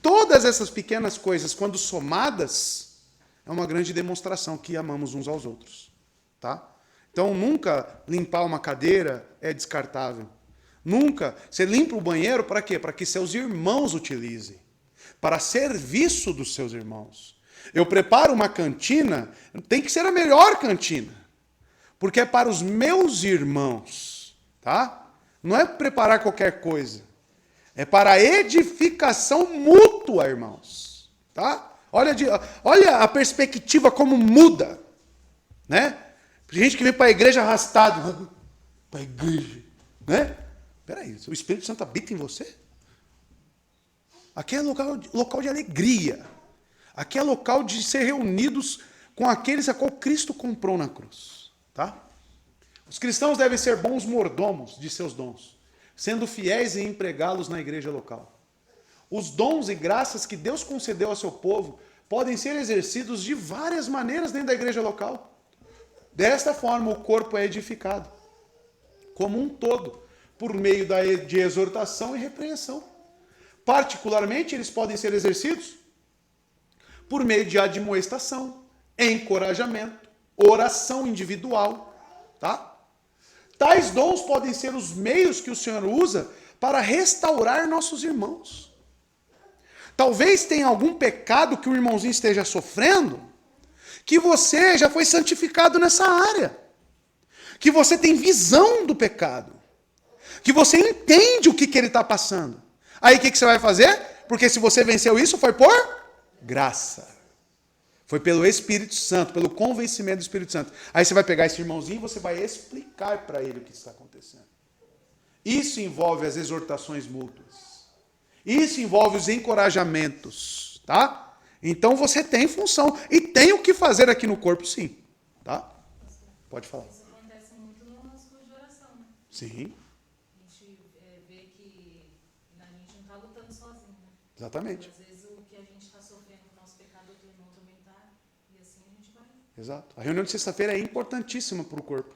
[SPEAKER 1] Todas essas pequenas coisas, quando somadas, é uma grande demonstração que amamos uns aos outros. Tá? Então, nunca limpar uma cadeira é descartável. Nunca. Você limpa o banheiro para quê? Para que seus irmãos utilizem. Para serviço dos seus irmãos. Eu preparo uma cantina, tem que ser a melhor cantina. Porque é para os meus irmãos. Tá? Não é preparar qualquer coisa. É para a edificação mútua, irmãos. Tá? Olha a perspectiva como muda. Né? Gente que vem para a igreja arrastado. Para a igreja. Né? Peraí, o Espírito Santo habita em você? Aqui é local de alegria. Aqui é local de ser reunidos com aqueles a qual Cristo comprou na cruz. Tá? Os cristãos devem ser bons mordomos de seus dons, sendo fiéis em empregá-los na igreja local. Os dons e graças que Deus concedeu ao seu povo podem ser exercidos de várias maneiras dentro da igreja local. Desta forma, o corpo é edificado, como um todo, por meio de exortação e repreensão. Particularmente, eles podem ser exercidos por meio de admoestação, encorajamento, oração individual. Tá? Tais dons podem ser os meios que o Senhor usa para restaurar nossos irmãos. Talvez tenha algum pecado que o irmãozinho esteja sofrendo, que você já foi santificado nessa área, que você tem visão do pecado, que você entende o que ele está passando. Aí o que você vai fazer? Porque se você venceu isso, foi por graça. Foi pelo Espírito Santo, pelo convencimento do Espírito Santo. Aí você vai pegar esse irmãozinho e você vai explicar para ele o que está acontecendo. Isso envolve as exortações mútuas. Isso envolve os encorajamentos. Tá? Então você tem função. E tem o que fazer aqui no corpo, sim. Tá? Pode falar.
[SPEAKER 3] Isso acontece muito no nosso curso de oração, né?
[SPEAKER 1] Sim.
[SPEAKER 3] A gente vê que a gente não está lutando sozinho, né?
[SPEAKER 1] Exatamente.
[SPEAKER 3] Às vezes o que a gente está sofrendo com o nosso pecado, outro irmão também está, e assim a gente vai.
[SPEAKER 1] Exato. A reunião de sexta-feira é importantíssima para o corpo.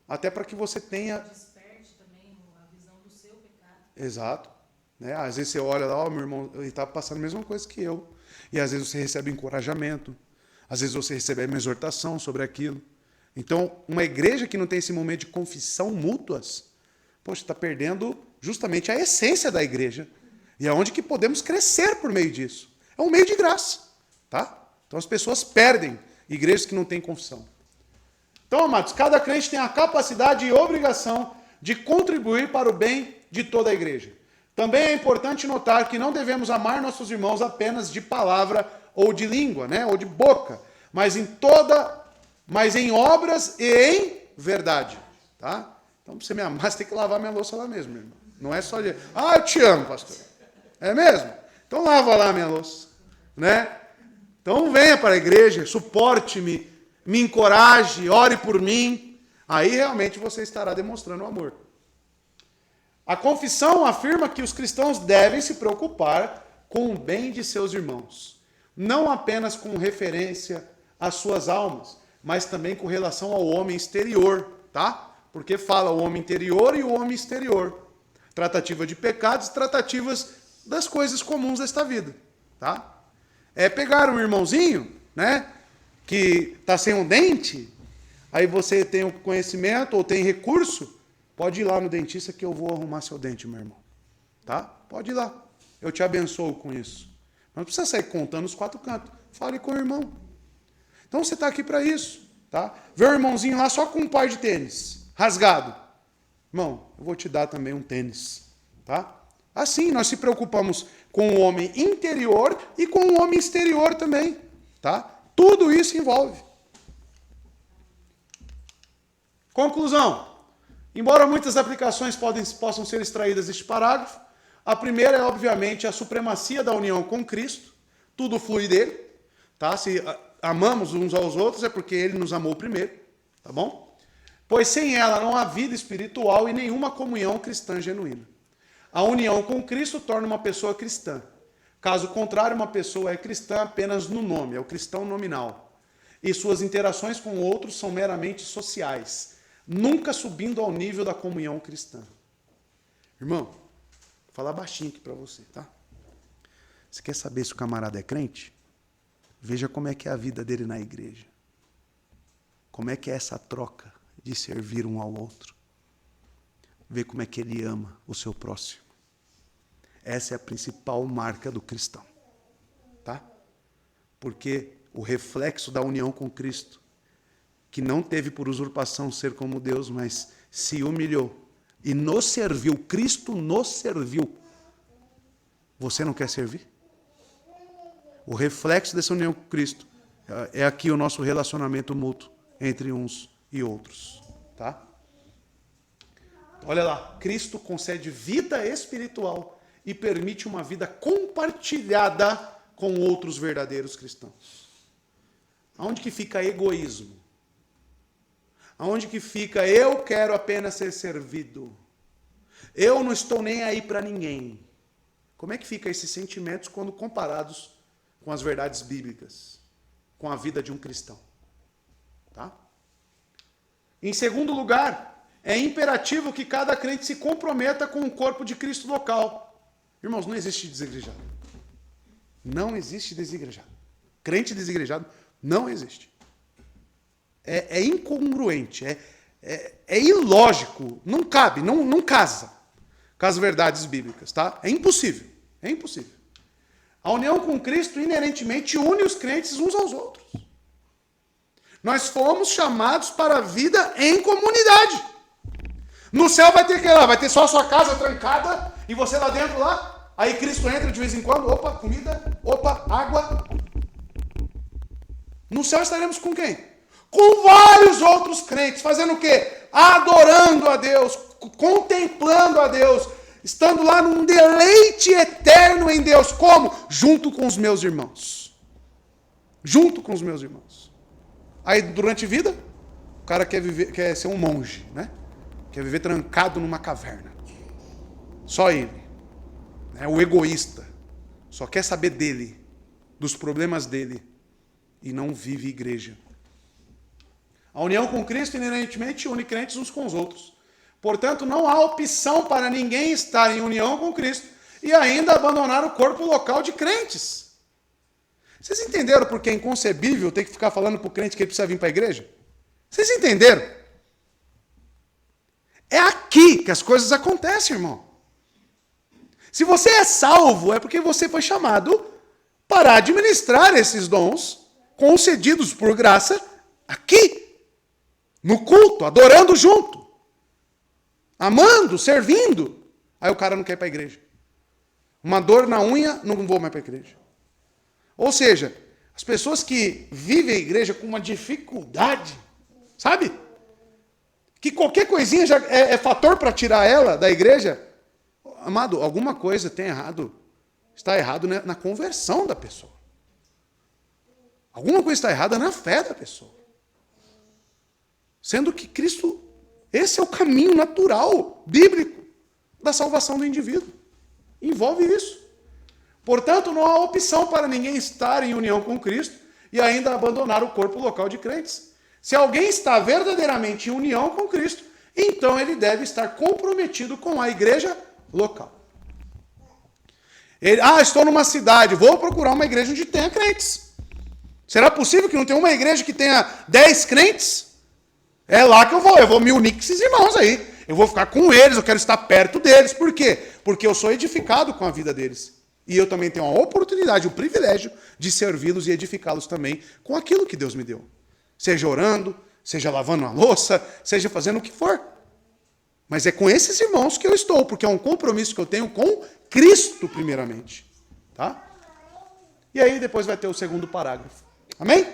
[SPEAKER 1] Até para que você tenha...
[SPEAKER 3] Desperte também a visão do seu pecado.
[SPEAKER 1] Exato. Né? Às vezes você olha lá, meu irmão, ele está passando a mesma coisa que eu. E às vezes você recebe encorajamento. Às vezes você recebe uma exortação sobre aquilo. Então, uma igreja que não tem esse momento de confissão mútuas, poxa, está perdendo justamente a essência da igreja. E é onde que podemos crescer por meio disso. É um meio de graça. Tá? Então as pessoas perdem igrejas que não têm confissão. Então, amados, cada crente tem a capacidade e obrigação de contribuir para o bem de toda a igreja. Também é importante notar que não devemos amar nossos irmãos apenas de palavra ou de língua, né, ou de boca, mas em obras e em verdade. Tá? Então, para você me amar, você tem que lavar minha louça lá mesmo, meu irmão. Não é só de, eu te amo, pastor. É mesmo? Então lava lá minha louça. Né? Então venha para a igreja, suporte-me, me encoraje, ore por mim. Aí realmente você estará demonstrando amor. A confissão afirma que os cristãos devem se preocupar com o bem de seus irmãos. Não apenas com referência às suas almas, mas também com relação ao homem exterior, tá? Porque fala o homem interior e o homem exterior. Tratativa de pecados, tratativas das coisas comuns desta vida, tá? É pegar um irmãozinho, né, que tá sem um dente, aí você tem o conhecimento ou tem recurso, pode ir lá no dentista que eu vou arrumar seu dente, meu irmão, tá? Pode ir lá, eu te abençoo com isso. Não precisa sair contando os quatro cantos, fale com o irmão. Então você está aqui para isso, tá? Vê o irmãozinho lá só com um par de tênis, rasgado. Irmão, eu vou te dar também um tênis, tá? Assim, nós se preocupamos com o homem interior e com o homem exterior também, tá? Tudo isso envolve. Conclusão. Embora muitas aplicações possam ser extraídas deste parágrafo, a primeira é, obviamente, a supremacia da união com Cristo. Tudo flui dele, tá? Se amamos uns aos outros é porque ele nos amou primeiro, tá bom? Pois sem ela não há vida espiritual e nenhuma comunhão cristã genuína. A união com Cristo torna uma pessoa cristã. Caso contrário, uma pessoa é cristã apenas no nome, é o cristão nominal. E suas interações com outros são meramente sociais, nunca subindo ao nível da comunhão cristã. Irmão, vou falar baixinho aqui para você, tá? Você quer saber se o camarada é crente? Veja como é que é a vida dele na igreja. Como é que é essa troca de servir um ao outro. Vê como é que ele ama o seu próximo. Essa é a principal marca do cristão, tá? Porque o reflexo da união com Cristo, que não teve por usurpação ser como Deus, mas se humilhou e nos serviu, Cristo nos serviu. Você não quer servir? O reflexo dessa união com Cristo é aqui o nosso relacionamento mútuo entre uns e outros, tá? Olha lá, Cristo concede vida espiritual e permite uma vida compartilhada com outros verdadeiros cristãos. Aonde que fica egoísmo? Aonde que fica eu quero apenas ser servido? Eu não estou nem aí para ninguém. Como é que ficam esses sentimentos quando comparados com as verdades bíblicas, com a vida de um cristão? Tá? Em segundo lugar, é imperativo que cada crente se comprometa com o corpo de Cristo local. Irmãos, não existe desigrejado. Não existe desigrejado. Crente desigrejado não existe. É incongruente, é ilógico, não cabe, não casa com as verdades bíblicas, tá? É impossível, é impossível. A união com Cristo inerentemente une os crentes uns aos outros. Nós fomos chamados para a vida em comunidade. No céu vai ter que lá, vai ter só a sua casa trancada e você lá dentro lá. Aí Cristo entra de vez em quando, opa, comida, opa, água. No céu estaremos com quem? Com vários outros crentes, fazendo o quê? Adorando a Deus, contemplando a Deus, estando lá num deleite eterno em Deus. Como? Junto com os meus irmãos. Junto com os meus irmãos. Aí, durante a vida, o cara quer ser um monge, né? Quer viver trancado numa caverna. Só ele. É o egoísta. Só quer saber dele, dos problemas dele, e não vive igreja. A união com Cristo inerentemente une crentes uns com os outros. Portanto, não há opção para ninguém estar em união com Cristo e ainda abandonar o corpo local de crentes. Vocês entenderam porque é inconcebível ter que ficar falando para o crente que ele precisa vir para a igreja? Vocês entenderam? É aqui que as coisas acontecem, irmão. Se você é salvo, é porque você foi chamado para administrar esses dons concedidos por graça aqui, no culto, adorando junto, amando, servindo. Aí o cara não quer ir para a igreja. Uma dor na unha, não vou mais para a igreja. Ou seja, as pessoas que vivem a igreja com uma dificuldade, sabe? Que qualquer coisinha já é fator para tirar ela da igreja. Amado, alguma coisa tem errado. Está errado na conversão da pessoa. Alguma coisa está errada na fé da pessoa. Sendo que Cristo, esse é o caminho natural, bíblico, da salvação do indivíduo. Envolve isso. Portanto, não há opção para ninguém estar em união com Cristo e ainda abandonar o corpo local de crentes. Se alguém está verdadeiramente em união com Cristo, então ele deve estar comprometido com a igreja local. Estou numa cidade, vou procurar uma igreja onde tenha crentes. Será possível que não tenha uma igreja que tenha 10 crentes? É lá que eu vou me unir com esses irmãos aí. Eu vou ficar com eles, eu quero estar perto deles. Por quê? Porque eu sou edificado com a vida deles. E eu também tenho a oportunidade, o privilégio de servi-los e edificá-los também com aquilo que Deus me deu. Seja orando, seja lavando a louça, seja fazendo o que for. Mas é com esses irmãos que eu estou, porque é um compromisso que eu tenho com Cristo, primeiramente. Tá? E aí depois vai ter o segundo parágrafo. Amém?